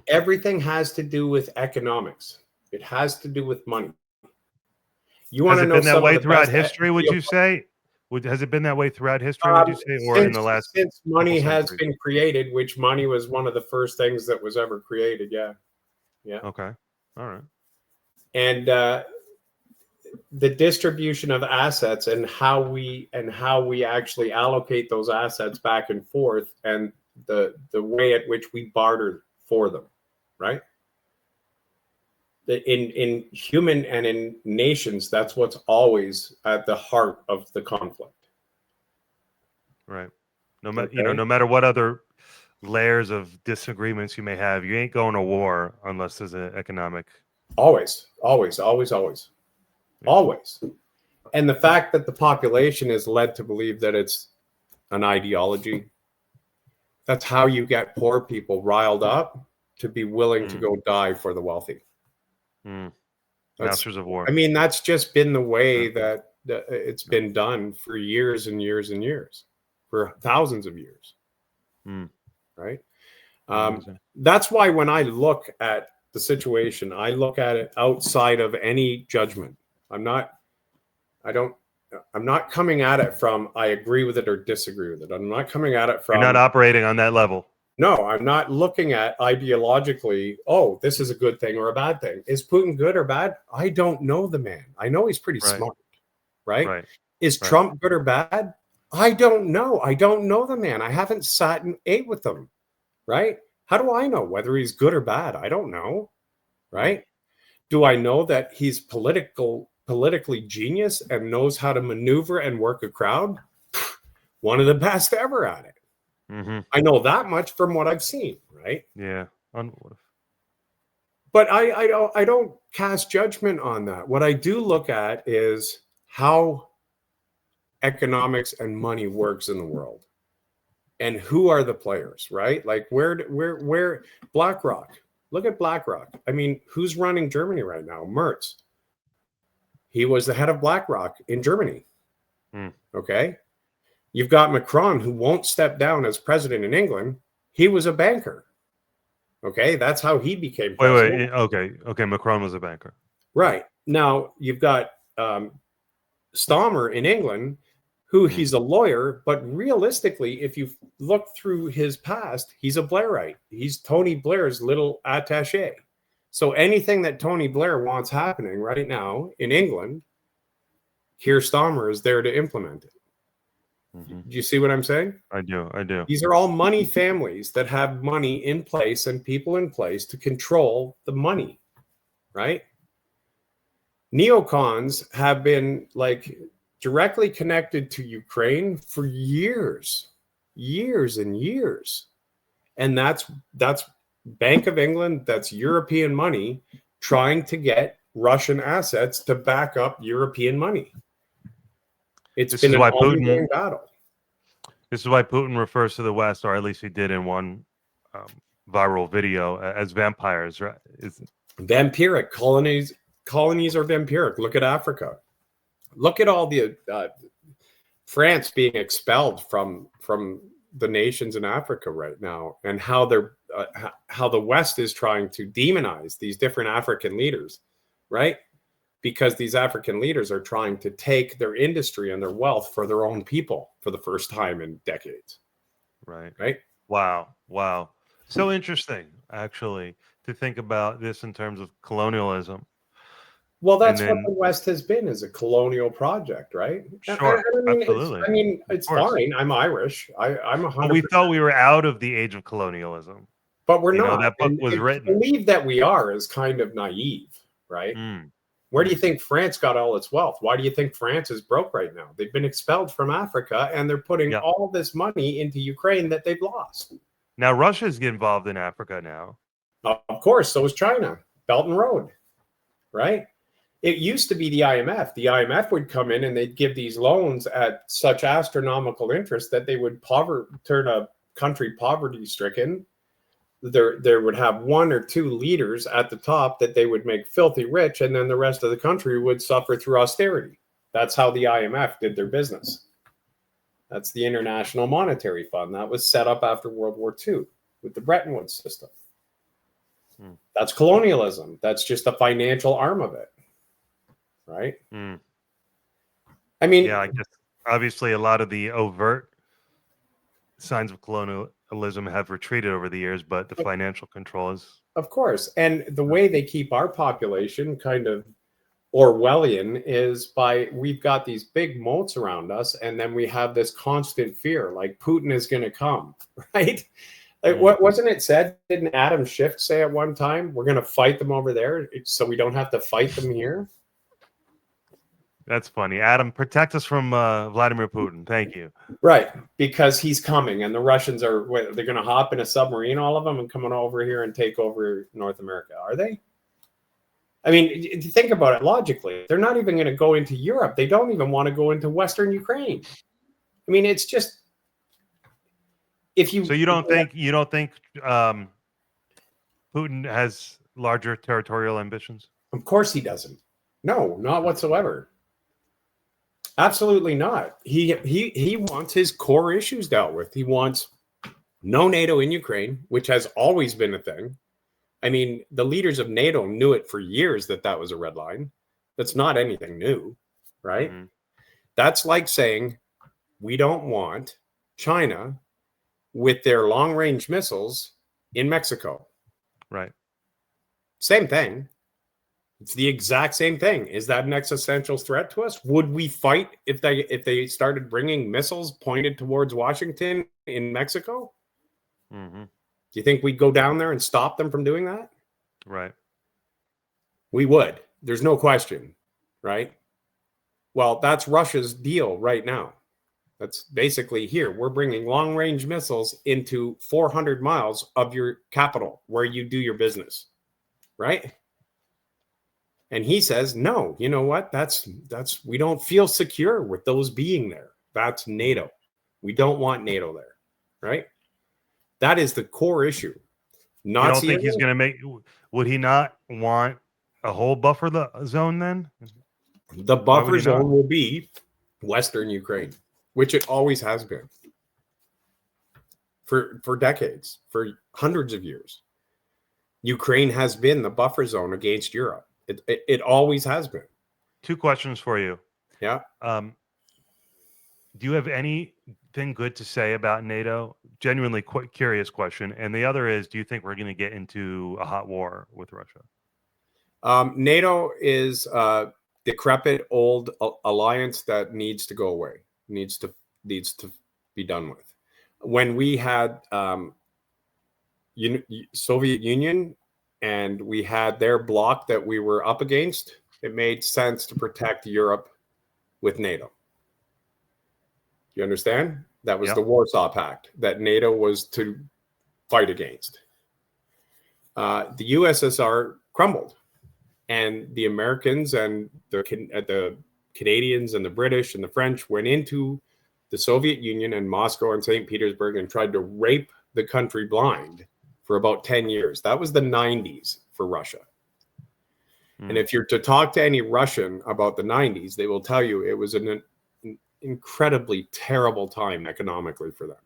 Everything has to do with economics. It has to do with money. You want to know has it been that way throughout history, would you say? Has it been that way throughout history, would you say? Or in the last since money has been created, which money was one of the first things that was ever created. Yeah. Okay. All right. And the distribution of assets and how we actually allocate those assets back and forth, and the way at which we barter for them, right? In human and in nations, that's what's always at the heart of the conflict. Right. No matter what other layers of disagreements you may have, you ain't going to war unless there's an economic. Always. And the fact that the population is led to believe that it's an ideology, that's how you get poor people riled up to be willing to go die for the wealthy. Masters of war. I mean, that's just been the way that it's been done for years and years and years, for thousands of years. Right? That's why when I look at the situation, I look at it outside of any judgment. I'm not coming at it from I agree with it or disagree with it. I'm not coming at it from. You're not operating on that level. No, I'm not looking at ideologically, oh, this is a good thing or a bad thing. Is Putin good or bad? I don't know the man. I know he's pretty smart, right? Is Trump good or bad? I don't know. I don't know the man. I haven't sat and ate with him, right? How do I know whether he's good or bad? I don't know, right? Do I know that he's politically genius and knows how to maneuver and work a crowd? One of the best ever at it. I know that much from what I've seen, right? Yeah. But I don't cast judgment on that. What I do look at is how economics and money works in the world, and who are the players, right? Like where BlackRock. Look at BlackRock. I mean, who's running Germany right now? Merz. He was the head of BlackRock in Germany. Okay. You've got Macron, who won't step down as president in England. He was a banker. Okay. That's how he became president. Okay. Macron was a banker. Right. Now you've got Stammer in England, who he's a lawyer, but realistically, if you look through his past, he's a Blairite. He's Tony Blair's little attaché. So anything that Tony Blair wants happening right now in England, Keir Starmer is there to implement it. Do you see what I'm saying? I do. These are all money families that have money in place and people in place to control the money, right? Neocons have been like directly connected to Ukraine for years and years. And that's Bank of England, that's European money trying to get Russian assets to back up European money. It's been an ongoing battle. This is why Putin refers to the West, or at least he did in one viral video, as vampires, right? Vampiric. Colonies are vampiric. Look at Africa. Look at all the France being expelled from the nations in Africa right now, and how they're how the West is trying to demonize these different African leaders, right? Because these African leaders are trying to take their industry and their wealth for their own people for the first time in decades. Right. Wow. So interesting, actually, to think about this in terms of colonialism. Well, that's what the West has been, is a colonial project, right? Sure, absolutely. It's fine. I'm Irish. I'm 100%. We thought we were out of the age of colonialism, but we're not. That book was written. To believe that we are is kind of naive, right? Where do you think France got all its wealth? Why do you think France is broke right now? They've been expelled from Africa, and they're putting all this money into Ukraine that they've lost. Now Russia's getting involved in Africa now. Of course, so is China. Belt and Road, right? It used to be the IMF. The IMF would come in and they'd give these loans at such astronomical interest that they would turn a country poverty-stricken. There would have one or two leaders at the top that they would make filthy rich, and then the rest of the country would suffer through austerity. That's how the IMF did their business. That's the International Monetary Fund. That was set up after World War II with the Bretton Woods system. That's colonialism. That's just the financial arm of it. Right? I mean, I guess obviously a lot of the overt signs of colonialism have retreated over the years, but the financial control is... Of course. And the way they keep our population kind of Orwellian is by, we've got these big moats around us, and then we have this constant fear, like Putin is going to come, right? Like, what wasn't it said? Didn't Adam Schiff say at one time, we're going to fight them over there so we don't have to fight them here? That's funny. Adam, protect us from Vladimir Putin. Thank you. Right, because he's coming, and the Russians they're going to hop in a submarine, all of them, and come on over here and take over North America. Are they? I mean, if you think about it logically, they're not even going to go into Europe. They don't even want to go into Western Ukraine. I mean, it's just So you don't think Putin has larger territorial ambitions? Of course he doesn't. No, not whatsoever. Absolutely not. He wants his core issues dealt with. He wants no NATO in Ukraine, which has always been a thing. I mean, the leaders of NATO knew it for years that was a red line. That's not anything new, right? That's like saying we don't want China with their long-range missiles in Mexico. Right. Same thing. It's the exact same thing. Is that an existential threat to us? Would we fight if they started bringing missiles pointed towards Washington in Mexico? Do you think we'd go down there and stop them from doing that? Right. We would. There's no question, right? Well, that's Russia's deal right now. That's basically here. We're bringing long-range missiles into 400 miles of your capital where you do your business, right? And he says, no, you know what? That's we don't feel secure with those being there. That's NATO. We don't want NATO there, right? That is the core issue. You don't think he's going to make? Would he not want a whole buffer zone then? The buffer zone will be Western Ukraine, which it always has been for decades, for hundreds of years. Ukraine has been the buffer zone against Europe. It always has been. 2 questions for you. Yeah. Do you have anything good to say about NATO? Genuinely quite curious question. And the other is, do you think we're going to get into a hot war with Russia? NATO is a decrepit old alliance that needs to go away, needs to be done with. When we had Soviet Union and we had their bloc that we were up against, it made sense to protect Europe with NATO. You understand? That was the Warsaw Pact that NATO was to fight against. The USSR crumbled, and the Americans and the Canadians and the British and the French went into the Soviet Union and Moscow and St. Petersburg and tried to rape the country blind for about 10 years. That was the 90s for Russia. And if you're to talk to any Russian about the 90s, they will tell you it was an incredibly terrible time economically for them.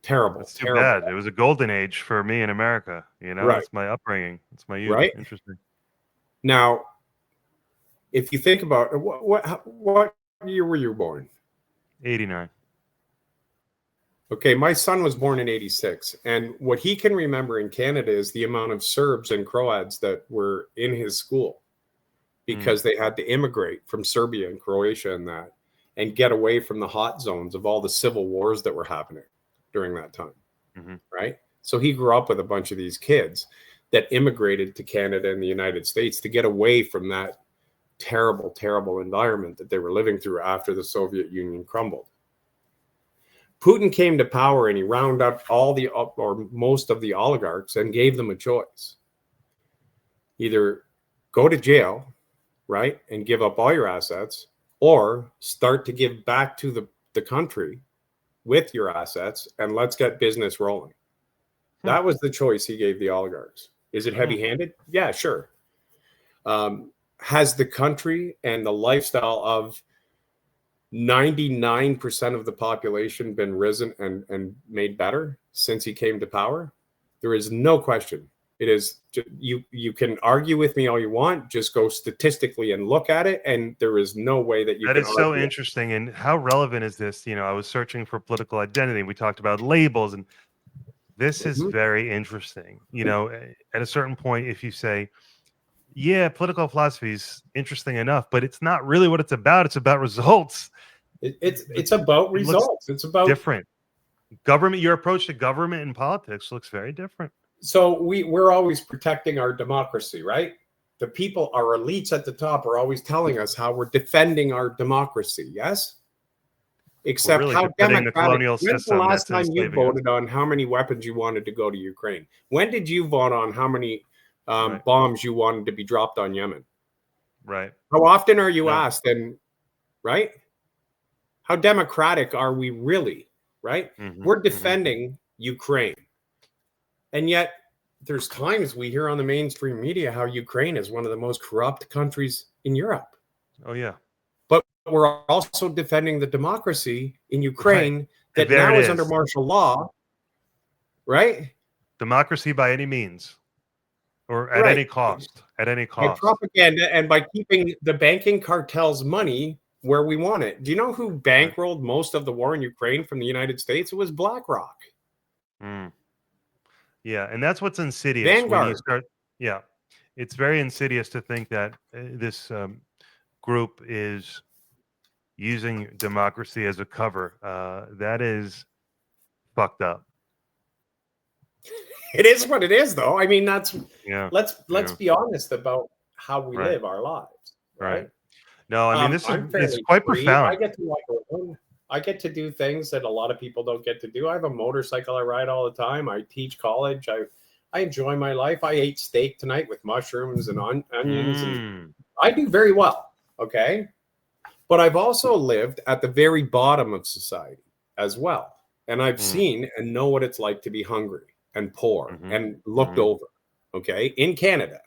Terrible. That's too bad. It was a golden age for me in America. You know, It's my upbringing. It's my youth. Right. Interesting. Now, if you think about what year were you born? 89. Okay, my son was born in 86. And what he can remember in Canada is the amount of Serbs and Croats that were in his school because they had to immigrate from Serbia and Croatia and get away from the hot zones of all the civil wars that were happening during that time, right? So he grew up with a bunch of these kids that immigrated to Canada and the United States to get away from that terrible, terrible environment that they were living through after the Soviet Union crumbled. Putin came to power and he rounded up or most of the oligarchs and gave them a choice. Either go to jail, right, and give up all your assets, or start to give back to the country with your assets and let's get business rolling. That was the choice he gave the oligarchs. Is it heavy-handed? Yeah, sure. Has the country and the lifestyle of 99% of the population been risen and made better since he came to power? There is no question. It is. You can argue with me all you want. Just go statistically and look at it, and there is no way that you. That is so interesting. And how relevant is this? You know, I was searching for political identity. We talked about labels, and this is very interesting. You know, at a certain point, if you say, "Yeah, political philosophy is interesting enough," but it's not really what it's about. It's about results. It's about results. It's about different government. Your approach to government and politics looks very different. So we're always protecting our democracy, right? The people, our elites at the top are always telling us how we're defending our democracy, yes? Except really how democratic. When's the last time you voted on how many weapons you wanted to go to Ukraine? When did you vote on how many bombs you wanted to be dropped on Yemen? Right. How often are you asked? And right? How democratic are we really, right? We're defending Ukraine. And yet there's times we hear on the mainstream media how Ukraine is one of the most corrupt countries in Europe. Oh, yeah. But we're also defending the democracy in Ukraine that now is under martial law, right? Democracy by any means or at any cost. At any cost. By propaganda and by keeping the banking cartel's money where we want it. Do you know who bankrolled most of the war in Ukraine from the United States? It was BlackRock. Yeah, and that's what's insidious. Vanguard. When you start, it's very insidious to think that this group is using democracy as a cover. That is fucked up. It is what it is, though. I mean, let's be honest about how we live our lives. Right. No, I mean, it's quite profound. I get to do things that a lot of people don't get to do. I have a motorcycle I ride all the time. I teach college. I enjoy my life. I ate steak tonight with mushrooms and onions, and I do very well. Okay. But I've also lived at the very bottom of society as well. And I've seen and know what it's like to be hungry and poor and looked over. Okay. In Canada.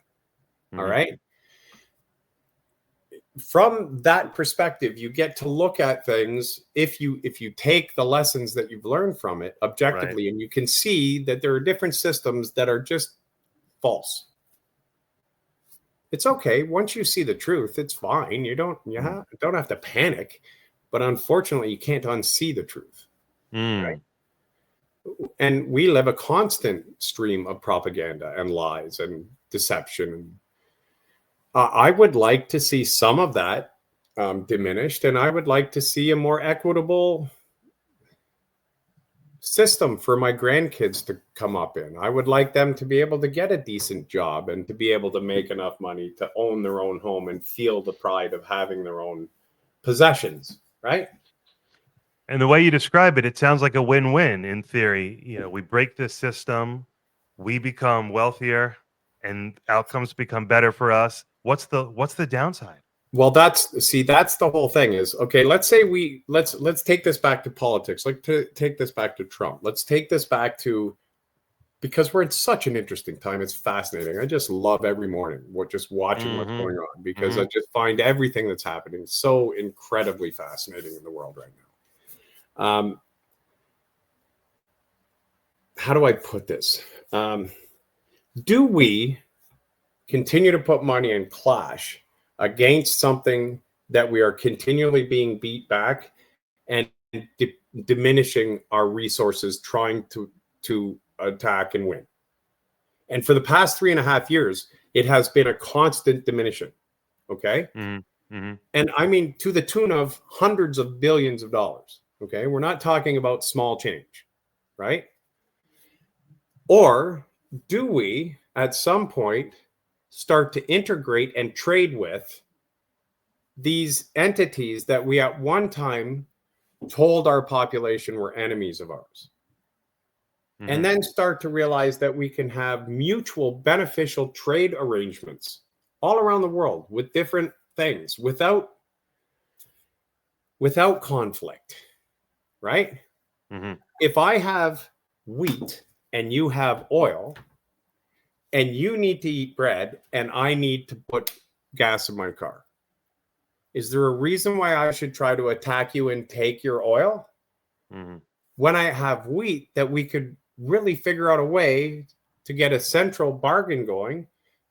All right. From that perspective, you get to look at things if you take the lessons that you've learned from it objectively, and you can see that there are different systems that are just false. It's okay. Once you see the truth, it's fine. You don't have to panic, but unfortunately you can't unsee the truth. Right? And we live a constant stream of propaganda and lies and deception. I would like to see some of that diminished, and I would like to see a more equitable system for my grandkids to come up in. I would like them to be able to get a decent job and to be able to make enough money to own their own home and feel the pride of having their own possessions, right? And the way you describe it, it sounds like a win-win in theory. You know, we break this system, we become wealthier, and outcomes become better for us. What's the downside? Well, that's the whole thing is, okay, let's say let's take this back to politics. Take this back to Trump. Let's take this back to, because we're in such an interesting time. It's fascinating. I just love every morning just watching what's going on, because I just find everything that's happening so incredibly fascinating in the world right now. How do I put this? Do we continue to put money in clash against something that we are continually being beat back and diminishing our resources, trying to attack and win? And for the past 3.5 years, it has been a constant diminishing. Okay. And I mean, to the tune of hundreds of billions of dollars. Okay. We're not talking about small change, right? Or do we at some point start to integrate and trade with these entities that we at one time told our population were enemies of ours? And then start to realize that we can have mutual beneficial trade arrangements all around the world with different things without conflict, right? If I have wheat and you have oil, and you need to eat bread and I need to put gas in my car, is there a reason why I should try to attack you and take your oil? When I have wheat, that we could really figure out a way to get a central bargain going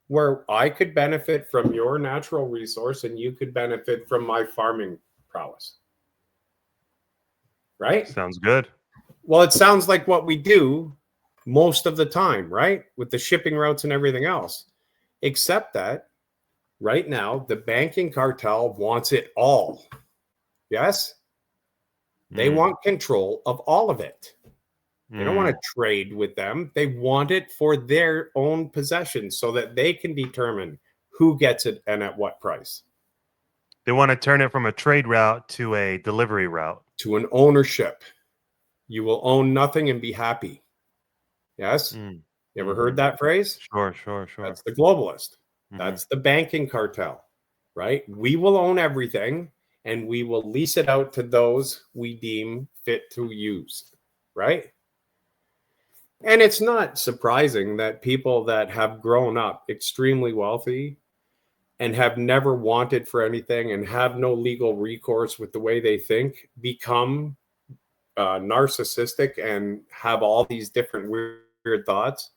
where I could benefit from your natural resource and you could benefit from my farming prowess. Right? Sounds good. Well, it sounds like what we do most of the time, right? With the shipping routes and everything else. Except that right now, the banking cartel wants it all. Yes? They want control of all of it. They don't want to trade with them. They want it for their own possession so that they can determine who gets it and at what price. They want to turn it from a trade route to a delivery route. To an ownership. You will own nothing and be happy. Yes? You ever heard that phrase? Sure. That's the globalist. That's the banking cartel, right? We will own everything and we will lease it out to those we deem fit to use, right? And it's not surprising that people that have grown up extremely wealthy and have never wanted for anything and have no legal recourse with the way they think become narcissistic and have all these different weird thoughts.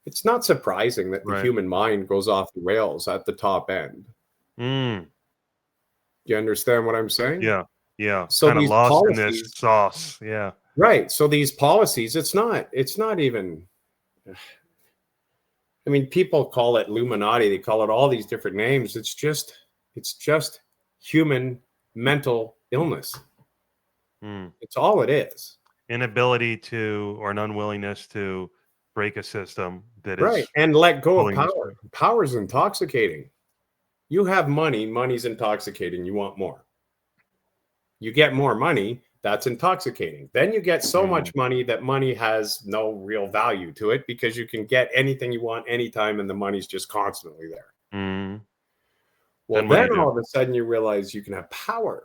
It's not surprising that the human mind goes off the rails at the top end. You understand what I'm saying? Yeah. So kind of these lost policies, in this sauce. Yeah. Right. So these policies, it's not even, I mean, people call it Illuminati. They call it all these different names. It's just human mental illness. It's all it is. Inability to, or an unwillingness to break a system that right. is And let go of power. Power is intoxicating. You have money. Money's intoxicating. You want more. You get more money, that's intoxicating. Then you get so much money that money has no real value to it because you can get anything you want anytime and the money's just constantly there. Well, then all of a sudden you realize you can have power.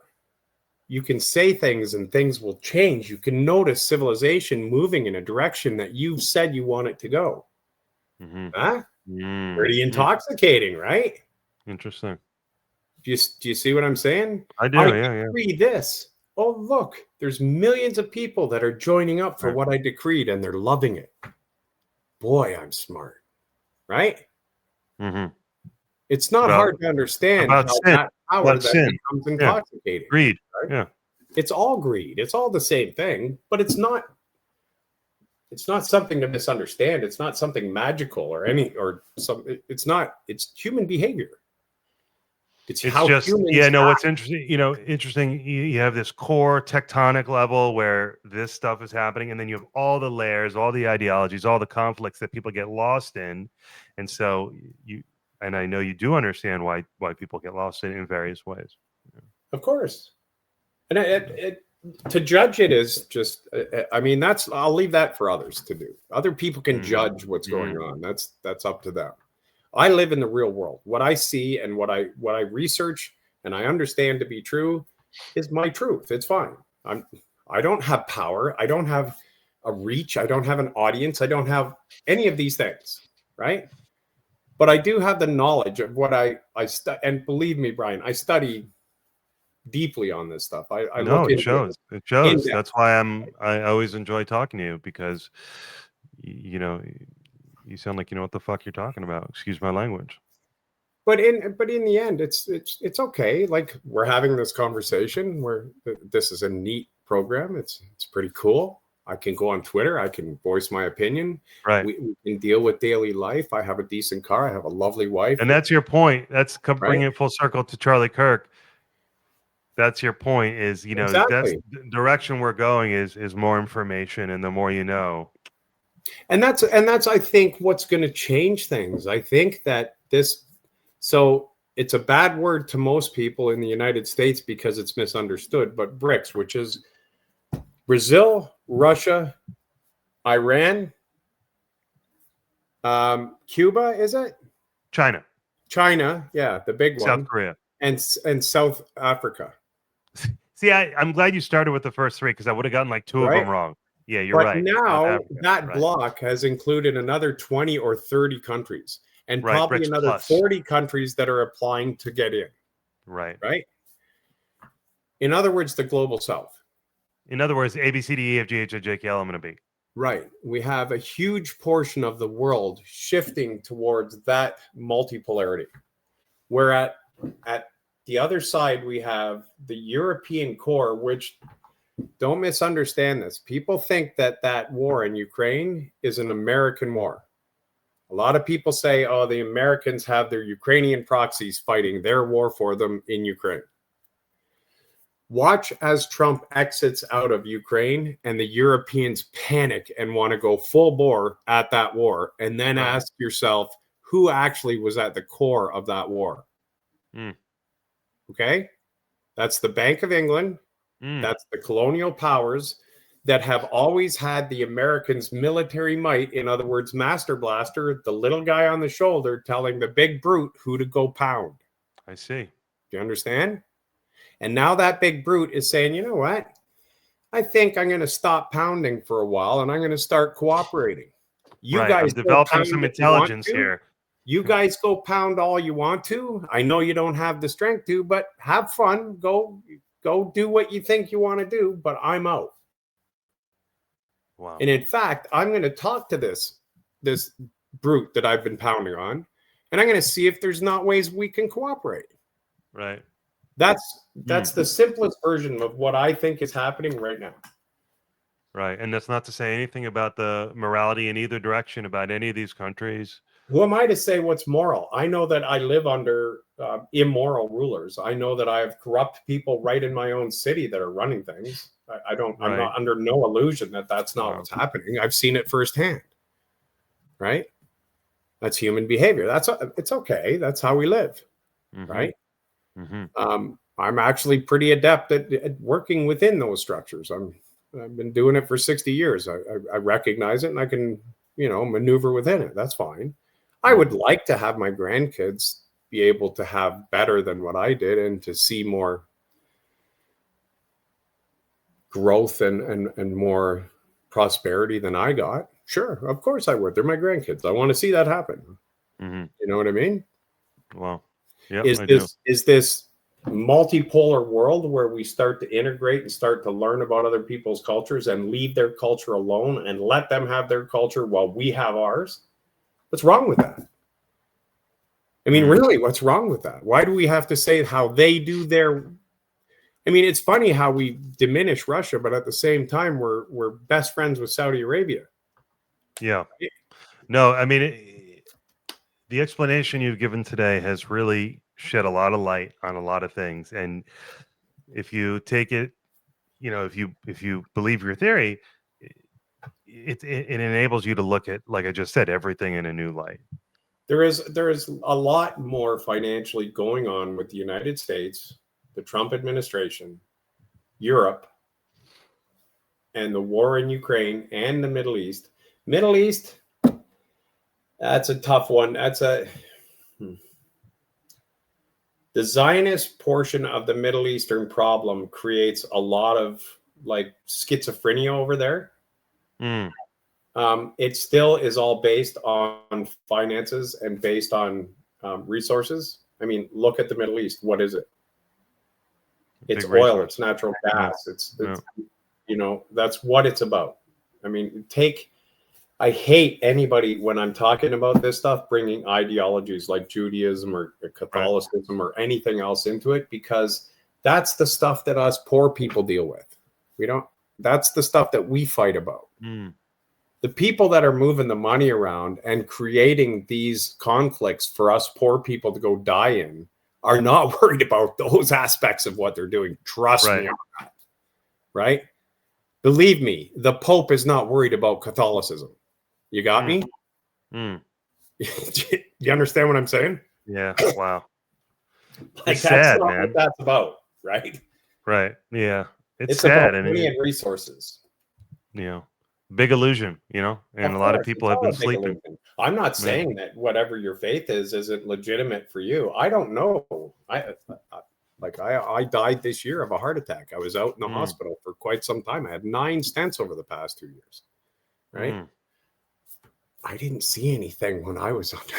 You can say things and things will change. You can notice civilization moving in a direction that you've said you want it to go. Pretty intoxicating, right? Interesting. Do you see what I'm saying? I do. I decree this. Oh, look, there's millions of people that are joining up for what I decreed and they're loving it. Boy, I'm smart, right? It's not hard to understand how that power that becomes intoxicating. Greed. Right? Yeah. It's all greed. It's all the same thing, but it's not something to misunderstand. It's not something magical or it's human behavior. It's how just humans what's interesting, you have this core tectonic level where this stuff is happening, and then you have all the layers, all the ideologies, all the conflicts that people get lost in. And so and I know you do understand why people get lost in various ways. Of course. And to judge it is just, I'll leave that for others to do. Other people can judge what's going on. That's up to them. I live in the real world. What I see and what I research and I understand to be true is my truth. It's fine. I don't have power. I don't have a reach. I don't have an audience. I don't have any of these things, right? But I do have the knowledge of what I study. And believe me, Brian, I study deeply on this stuff. It shows. It shows. That's why I always enjoy talking to you, because you sound like you know what the fuck you're talking about. Excuse my language. But in the end, it's okay. Like, we're having this conversation where this is a neat program. It's pretty cool. I can go on Twitter. I can voice my opinion. Right. We can deal with daily life. I have a decent car. I have a lovely wife. And that's your point. That's bringing it full circle to Charlie Kirk. That's your point. Is exactly. That's the direction we're going. Is more information, and the more you know. And that's I think what's going to change things. I think that so it's a bad word to most people in the United States because it's misunderstood, but BRICS, which is Brazil, Russia, Iran, Cuba, is it? China, yeah, the big one. South Korea. And South Africa. See, I'm glad you started with the first three, because I would have gotten like two of them wrong. Yeah, you're right. Now that block has included another 20 or 30 countries, and probably BRICS another 40 countries that are applying to get in. Right. In other words, the global South. In other words, A, B, C, D, E, F, G, H, I, J, K, L, M, N, O, P. Right. We have a huge portion of the world shifting towards that multipolarity. Where at the other side, we have the European core, which, don't misunderstand this. People think that war in Ukraine is an American war. A lot of people say, oh, the Americans have their Ukrainian proxies fighting their war for them in Ukraine. Watch as Trump exits out of Ukraine and the Europeans panic and want to go full bore at that war. And then ask yourself, who actually was at the core of that war? Okay? That's the Bank of England. That's the colonial powers that have always had the Americans' military might. In other words, Master Blaster, the little guy on the shoulder telling the big brute who to go pound. I see. Do you understand? And now that big brute is saying, you know what? I think I'm going to stop pounding for a while and I'm going to start cooperating. You guys I'm developing some intelligence here. You guys go pound all you want to. I know you don't have the strength to, but have fun. Go do what you think you want to do, but I'm out. Wow. And in fact, I'm going to talk to this brute that I've been pounding on, and I'm going to see if there's not ways we can cooperate. Right. That's the simplest version of what I think is happening right now. Right. And that's not to say anything about the morality in either direction about any of these countries. Who am I to say what's moral? I know that I live under immoral rulers. I know that I have corrupt people right in my own city that are running things. I'm not under no illusion that that's not what's happening. I've seen it firsthand. Right? That's human behavior. It's okay. That's how we live. Right? I'm actually pretty adept at working within those structures. I've been doing it for 60 years. I recognize it and I can, maneuver within it. That's fine. I would like to have my grandkids be able to have better than what I did and to see more growth and more prosperity than I got. Sure, of course I would. They're my grandkids. I want to see that happen. Mm-hmm. You know what I mean? Well, yeah, is this multipolar world where we start to integrate and start to learn about other people's cultures and leave their culture alone and let them have their culture while we have ours? What's wrong with that? I mean, really, what's wrong with that? Why do we have to say how they do their... I mean, it's funny how we diminish Russia, but at the same time, we're best friends with Saudi Arabia. Yeah. No, I mean, the explanation you've given today has really shed a lot of light on a lot of things. And if you take it, if you believe your theory, it enables you to look at, like I just said, everything in a new light. There is a lot more financially going on with the United States, the Trump administration, Europe, and the war in Ukraine and the Middle East. Middle East, that's a tough one. The Zionist portion of the Middle Eastern problem creates a lot of schizophrenia over there. It still is all based on finances and based on resources. I mean, look at the Middle East. What is it? It's oil. It's natural gas. It's that's what it's about. I mean, I hate anybody when I'm talking about this stuff bringing ideologies like Judaism or Catholicism or anything else into it, because that's the stuff that us poor people deal with. That's the stuff that we fight about. The people that are moving the money around and creating these conflicts for us poor people to go die in are not worried about those aspects of what they're doing. Trust me on that. Right? Believe me, the Pope is not worried about Catholicism. You got me? You understand what I'm saying? Yeah. Wow. That's sad, not man. What that's about, right? Right. Yeah. It's sad. About money and resources. Big illusion, and a lot of people have been sleeping. I'm not saying that whatever your faith isn't legitimate for you. I don't know. I died this year of a heart attack. I was out in the hospital for quite some time. I had 9 stents over the past 2 years. Right? I didn't see anything when I was under.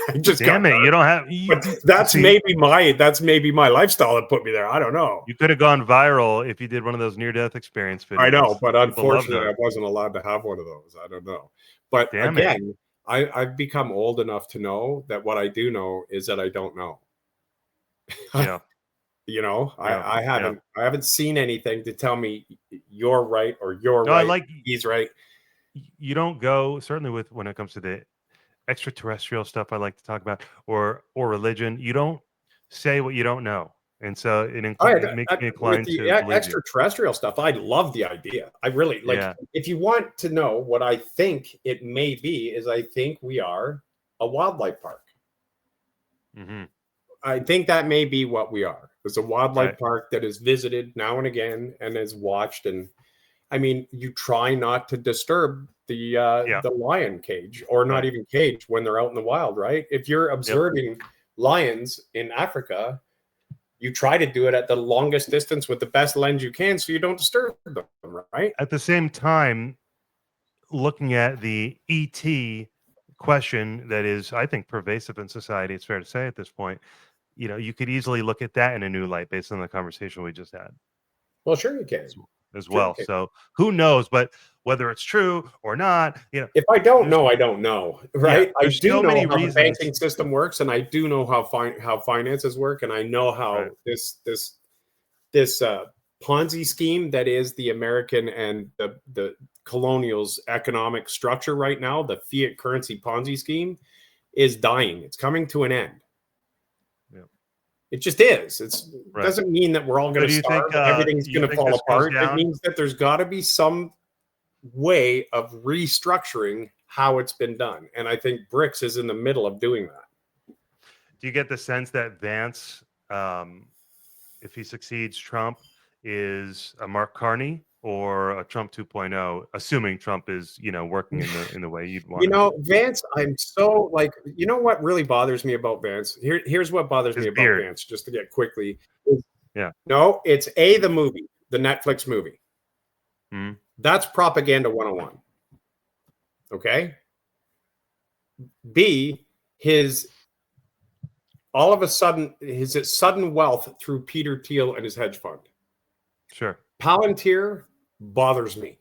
I just damn it! You don't have. That's maybe my lifestyle that put me there. I don't know. You could have gone viral if you did one of those near-death experience videos. I know, but unfortunately, I wasn't allowed to have one of those. I don't know. But again, I've become old enough to know that what I do know is that I don't know. Yeah. I haven't seen anything to tell me you're right or you're right. He's right. You don't go, certainly when it comes to the extraterrestrial stuff I like to talk about, or religion, you don't say what you don't know. And so it makes me inclined to believe extraterrestrial stuff. I love the idea. I really if you want to know what I think it may be, is I think we are a wildlife park. I think that may be what we are. It's a wildlife park that is visited now and again and is watched. And I mean, you try not to disturb the lion cage, or not even cage, when they're out in the wild, right? If you're observing lions in Africa, you try to do it at the longest distance with the best lens you can so you don't disturb them, right? At the same time, looking at the ET question that is, I think, pervasive in society, it's fair to say at this point, you could easily look at that in a new light based on the conversation we just had. Well, sure you can. As well. So who knows? But whether it's true or not, if I don't know, I don't know, right? I do know how the banking system works, and I do know how finances work, and I know how this Ponzi scheme that is the American and the colonials' economic structure right now, the fiat currency Ponzi scheme, is dying. It's coming to an end. It just is. It doesn't mean that we're all going to starve and everything's going to fall apart. It means that there's got to be some way of restructuring how it's been done. And I think BRICS is in the middle of doing that. Do you get the sense that Vance if he succeeds Trump, is a Mark Carney or a Trump 2.0, assuming Trump is, working in the way you'd want him to. Vance, I'm so like, what really bothers me about Vance? Here's what bothers His me about beard. Vance, just to get quickly. Yeah. No, it's the movie, the Netflix movie. Mhm. That's propaganda 101. Okay. B, his sudden wealth through Peter Thiel and his hedge fund. Sure. Palantir bothers me.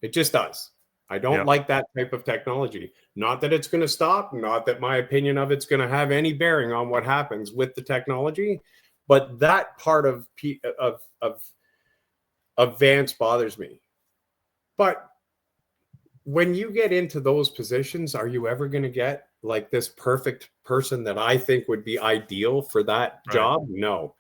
It just does. I don't like that type of technology. Not that it's going to stop, not that my opinion of it's going to have any bearing on what happens with the technology, but that part of Vance bothers me. But when you get into those positions, are you ever going to get like this perfect person that I think would be ideal for that job? No.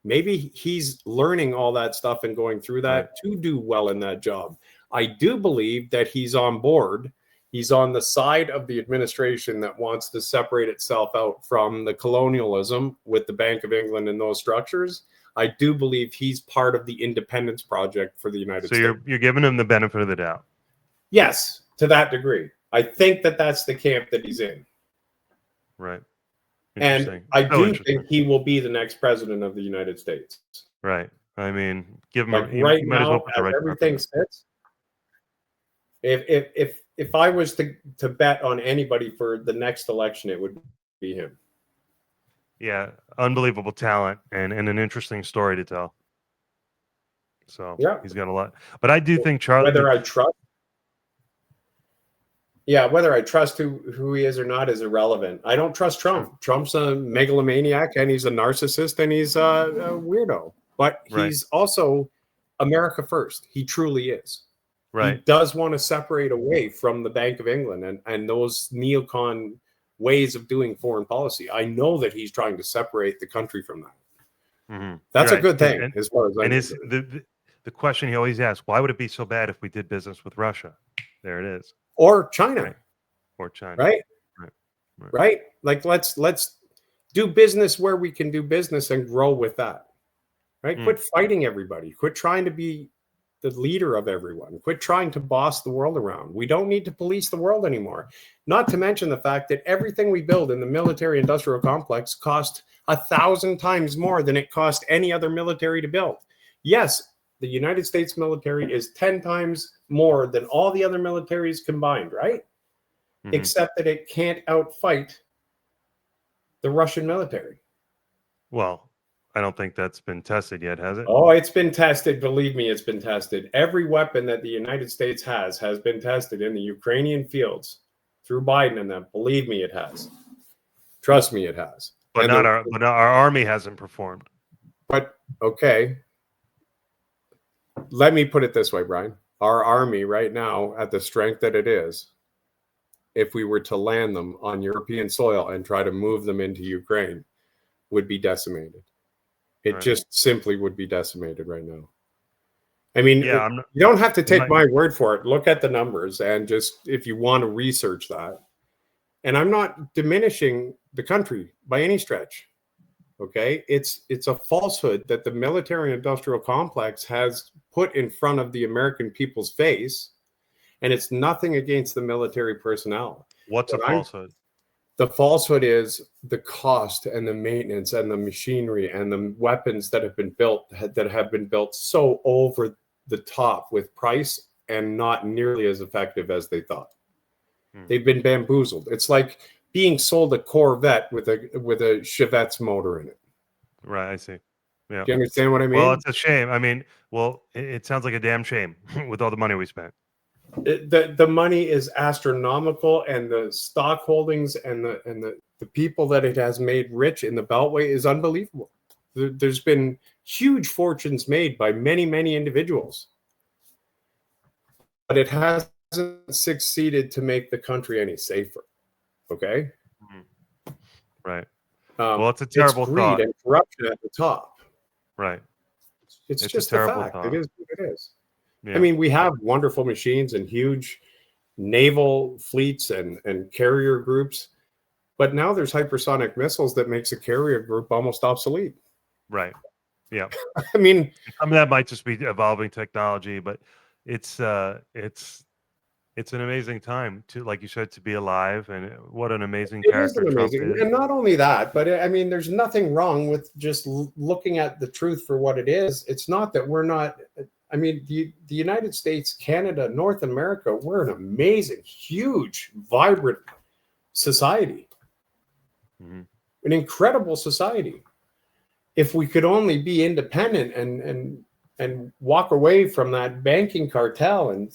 Maybe he's learning all that stuff and going through that to do well in that job. I do believe that he's on board. He's on the side of the administration that wants to separate itself out from the colonialism with the Bank of England and those structures. I do believe he's part of the independence project for the United States. So you're giving him the benefit of the doubt. Yes, to that degree. I think that that's the camp that he's in. Right. And I do think he will be the next president of the United States. Right. I mean, give him right now, as everything sits. If I was to bet on anybody for the next election, it would be him. Yeah, unbelievable talent and an interesting story to tell. So he's got a lot. But I do think Charlie. Whether I trust who he is or not is irrelevant. I don't trust Trump. Trump's a megalomaniac and he's a narcissist and he's a weirdo. But he's also America first. He truly is. Right. He does want to separate away from the Bank of England and those neocon ways of doing foreign policy. I know that he's trying to separate the country from that. Mm-hmm. That's a good thing as far as I'm concerned. The question he always asks, why would it be so bad if we did business with Russia? There it is. Or China. Right. Or China. Right? Right? Like let's do business where we can do business and grow with that. Right? Quit fighting everybody. Quit trying to be the leader of everyone. Quit trying to boss the world around. We don't need to police the world anymore. Not to mention the fact that everything we build in the military industrial complex cost 1,000 times more than it cost any other military to build. Yes, the United States military is 10 times more than all the other militaries combined, right? Mm-hmm. Except that it can't outfight the Russian military. Well, I don't think that's been tested yet, has it? Oh, it's been tested. Believe me, it's been tested. Every weapon that the United States has been tested in the Ukrainian fields through Biden and them. Believe me, it has. Trust me, it has. But our army hasn't performed. But okay. Let me put it this way, Brian. Our army right now, at the strength that it is, if we were to land them on European soil and try to move them into Ukraine, would be decimated. It just simply would be decimated right now. I mean, you don't have to take my word for it. Look at the numbers and just, if you want to research that. And I'm not diminishing the country by any stretch. Okay. It's a falsehood that the military industrial complex has put in front of the American people's face. And it's nothing against the military personnel. What's a falsehood? The falsehood is the cost and the maintenance and the machinery and the weapons that have been built so over the top with price and not nearly as effective as they thought. They've been bamboozled. It's like being sold a Corvette with a Chevette motor in it. Right, I see. Yeah. Do you understand what I mean? Well, it's a shame. I mean, it sounds like a damn shame with all the money we spent. The money is astronomical, and the stock holdings and the people that it has made rich in the Beltway is unbelievable. There's been huge fortunes made by many, many individuals, but it hasn't succeeded to make the country any safer. Okay. Right. Well, it's a terrible greed thought. And corruption at the top. Right. It's just a fact. Thought. It is what it is. Yeah. I mean, we have wonderful machines and huge naval fleets and carrier groups, but now there's hypersonic missiles that makes a carrier group almost obsolete. Right. Yeah. I mean, Some of that might just be evolving technology, but it's an amazing time to, like you said, to be alive, and what an amazing it is character an Trump amazing, is. and not only that, but I mean, there's nothing wrong with just looking at the truth for what it is. It's not that we're not. I mean, the United States, Canada, North America, we're an amazing, huge, vibrant society, Mhm. an incredible society. If we could only be independent and walk away from that banking cartel, and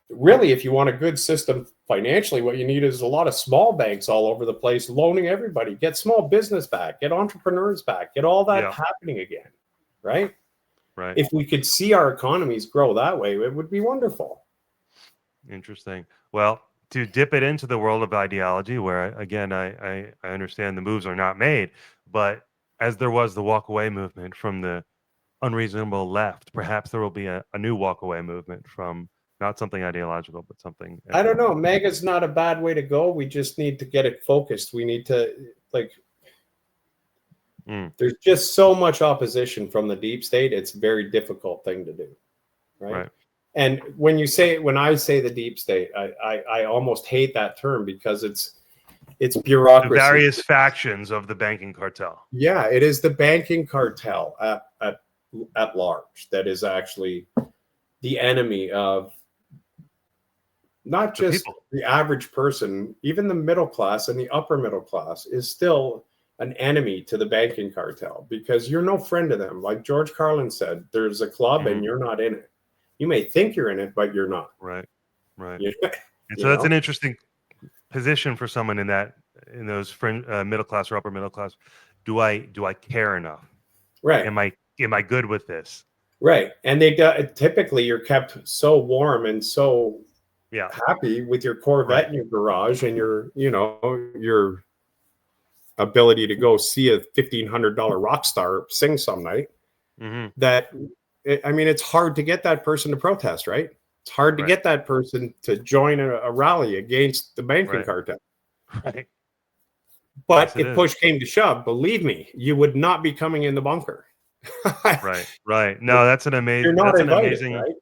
really, if you want a good system financially, what you need is a lot of small banks all over the place loaning everybody. Get small business back, get entrepreneurs back, get all that Yeah. happening again, right? Right. If we could see our economies grow that way, it would be wonderful. Interesting. Well, to dip it into the world of ideology, where again, I understand the moves are not made, but as there was the walk away movement from the unreasonable left, perhaps there will be a new walk away movement from not something ideological, but something I don't know. economic. MAGA's not a bad way to go. We just need to get it focused. We need to, like, Mm, there's just so much opposition from the deep state. It's a very difficult thing to do, right? right. And when I say the deep state, I almost hate that term because it's The bureaucracy. various factions of the banking cartel. Yeah, it is the banking cartel at large that is actually the enemy of not The just people. the average person, even the middle class and the upper middle class is still an enemy to the banking cartel because you're no friend to them. Like George Carlin said, there's a club and Mhm. you're not in it. You may think you're in it, but you're not. Right. Right. You, And you so that's know? an interesting position for someone in those middle class or upper middle class. Do I care enough? Right. Am I good with this? Right. And typically you're kept so warm and so Yeah. happy with your Corvette Right. in your garage and your ability to go see a $1,500 rock star sing some night Hmm. that I mean, it's hard to get that person to protest, right? It's hard to Right. get that person to join a rally against the banking Right. cartel. Right. But Yes, it if is. push came to shove, believe me, you would not be coming in the bunker. Right. Right. No, that's an You're amazing. not That's an invited, amazing. right?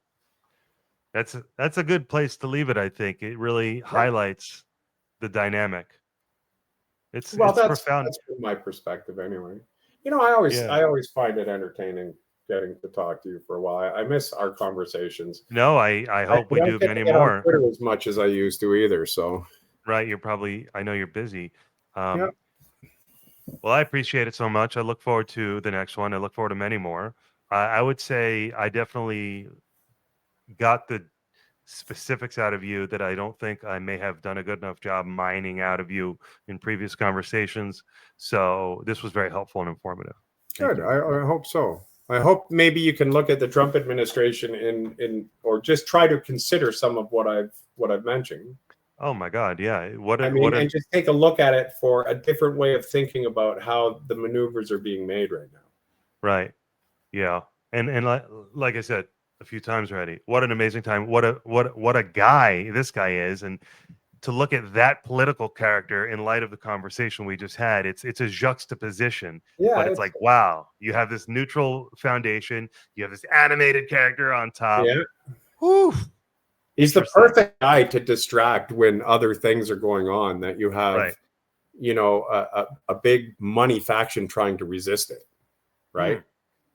That's a good place to leave it. I think it really Yeah. highlights the dynamic. It's Well, it's that's profound. that's from my perspective, anyway. I Yeah. always find it entertaining getting to talk to you for a while. I miss our conversations. No, I I hope we don't do get to many get on more. Twitter as much as I used to either. So Right. I know you're busy. yeah, Um, well, I appreciate it so much. I look forward to the next one. I look forward to many more. I would say I definitely got the specifics out of you that I don't think I may have done a good enough job mining out of you in previous conversations. So this was very helpful and informative. Thank good. you. I hope so. I hope maybe you can look at the Trump administration in or just try to consider some of what I've mentioned. Oh my God. Yeah. I What mean, and an just take a look at it for a different way of thinking about how the maneuvers are being made right now. right. Yeah. And like I said a few times already, what an amazing time. What a guy this guy is. And to look at that political character in light of the conversation we just had, it's a juxtaposition, Yeah, but it's like, wow, you have this neutral foundation, you have this animated character on top. yeah. Whew, He's the interesting. perfect guy to distract when other things are going on that you have, Right. a big money faction trying to resist it, Hmm. right?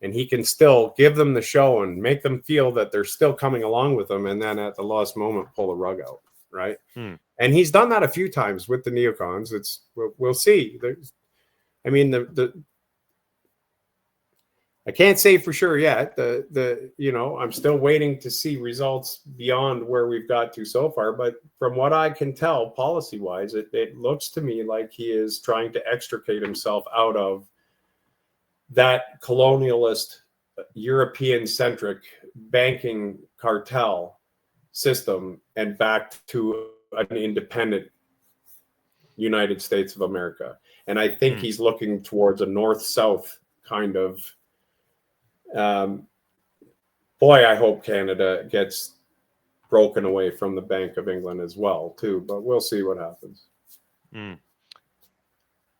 And he can still give them the show and make them feel that they're still coming along with them, and then at the last moment pull the rug out, right? Hmm. And he's done that a few times with the neocons. We'll see. I mean, I can't say for sure yet. I'm still waiting to see results beyond where we've got to so far. But from what I can tell, policy wise, it looks to me like he is trying to extricate himself out of that colonialist, European centric banking cartel system and back to an independent United States of America. And I think Hmm. he's looking towards a north south kind of. Boy, I hope Canada gets broken away from the Bank of England as well, too. But we'll see what happens. Hmm.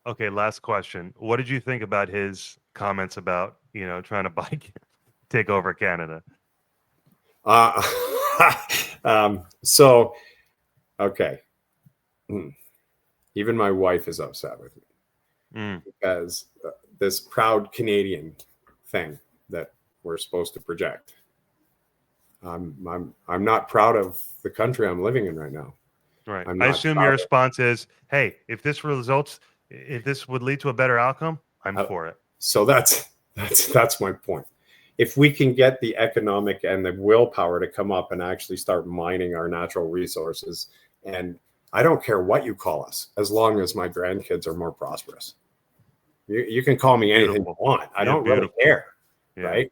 Okay, last question. What did you think about his comments about, trying to take over Canada? Uh, so, okay. Even my wife is upset with me because this proud Canadian thing that we're supposed to project. I'm not proud of the country I'm living in right now. Right. I assume your response is, "Hey, if this would lead to a better outcome, I'm for it." So that's my point. If we can get the economic and the willpower to come up and actually start mining our natural resources, and I don't care what you call us, as long as my grandkids are more prosperous. You can call me anything you want. I don't really care, right?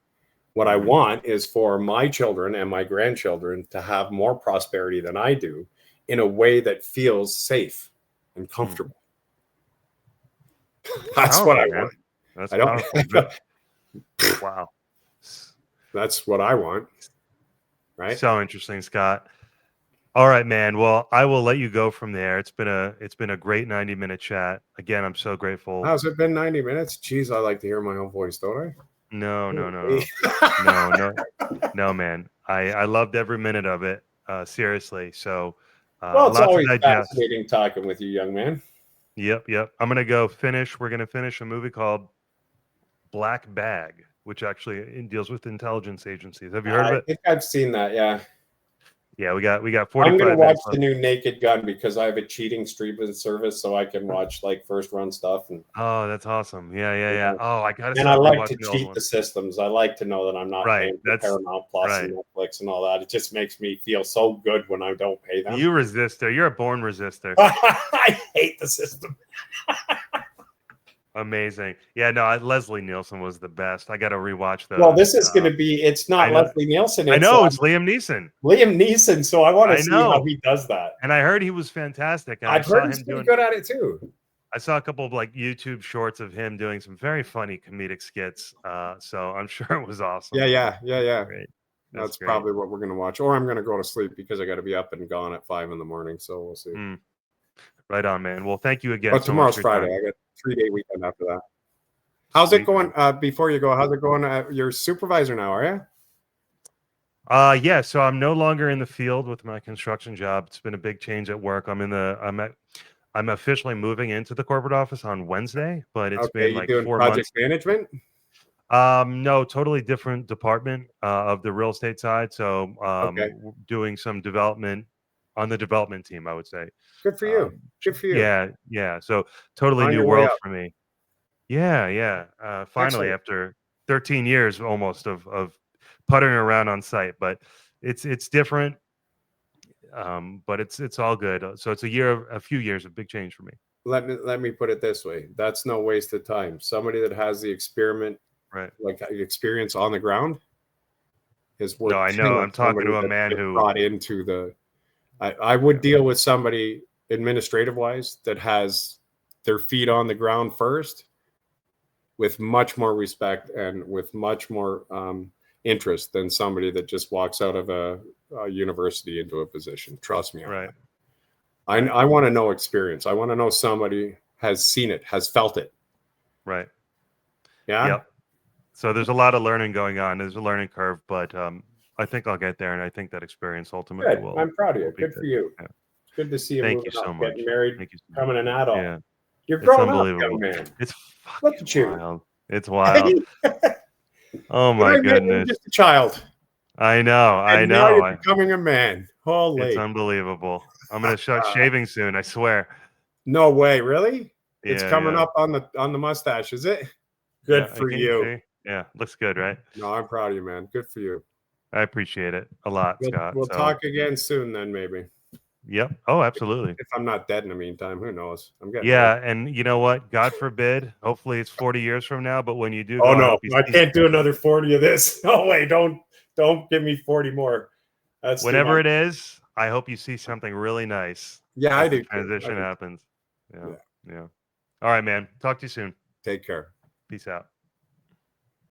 What I want is for my children and my grandchildren to have more prosperity than I do in a way that feels safe and comfortable. That's powerful, what I man. want. That's powerful. Wow. That's what I want. Right. So interesting, Scott. All right, man. Well, I will let you go from there. It's been a great 90-minute chat. Again, I'm so grateful. How's it been 90 minutes? Jeez, I like to hear my own voice, don't I? No, man. I loved every minute of it. Seriously. So well, it's always to digest. Fascinating talking with you, young man. Yep. I'm gonna go finish. We're gonna finish a movie called Black Bag, which actually deals with intelligence agencies. Have you heard of it? I think I've seen that. Yeah. Yeah, we got 45 I'm going to watch minutes the new Naked Gun because I have a cheating streaming service, so I can watch like first run stuff. And oh, that's awesome. Yeah. Oh, I gotta. And I like to cheat the systems. I like to know that I'm not paying for Paramount Plus and Netflix and all that. It just makes me feel so good when I don't pay them. You resistor. You're a born resistor. I hate the system. Amazing. Yeah, no, Leslie Nielsen was the best. I got to rewatch the. Well, this is going to be. It's not Leslie Nielsen. I know it's Liam Neeson. Liam Neeson. So I want to see how he does that. And I heard he was fantastic. And I've heard he's pretty good at it too. I saw a couple of like YouTube shorts of him doing some very funny comedic skits. So I'm sure it was awesome. Yeah. Great. That's probably what we're going to watch. Or I'm going to go to sleep because I got to be up and gone at 5 a.m. So we'll see. Right on, man. Well, thank you again. But tomorrow's Friday. I got a 3-day weekend after that. How's it going? Before you go, how's it going? You're supervisor now, are you? Yeah. So I'm no longer in the field with my construction job. It's been a big change at work. I'm officially moving into the corporate office on Wednesday, but it's been like 4 months. Project management? No, totally different department of the real estate side. So doing some development on the development team, I would say. Good for you. Good for you. Yeah. So totally new world for me. Yeah. Finally, after 13 years almost of puttering around on site, but it's different. But it's all good. So it's a few years of big change for me. Let me put it this way. That's no waste of time. Somebody that has the experience on the ground is worth. No, I know. I'm talking to a man who brought into the. I would deal with somebody administrative wise that has their feet on the ground first, with much more respect and with much more interest than somebody that just walks out of a university into a position. Trust me. Right. I want to know experience. I want to know somebody has seen it, has felt it. Right. Yeah. Yep. So there's a lot of learning going on. There's a learning curve, but I think I'll get there, and I think that experience ultimately will. I'm proud of you. Good for you. Yeah. It's good to see you. Thank you so much. Getting married, becoming an adult. Yeah. You're growing up, young man. It's look at you. Wild. It's wild. Oh my goodness! You're just a child. I know. Now you're becoming a man. Holy! It's unbelievable. I'm gonna start shaving soon. I swear. No way! Really? Yeah, it's coming up on the mustache, is it? Good for you. Yeah, looks good, right? No, I'm proud of you, man. Good for you. I appreciate it a lot, Scott. We'll talk again soon, then maybe. Yep. Oh, absolutely. If I'm not dead in the meantime, who knows? I'm getting old. And you know what? God forbid. Hopefully, it's 40 years from now. But when you do, no, I can't do another 40 of this. No way! Don't give me 40 more. That's whenever it is. I hope you see something really nice. Yeah, I do. Transition happens. Yeah. All right, man. Talk to you soon. Take care. Peace out.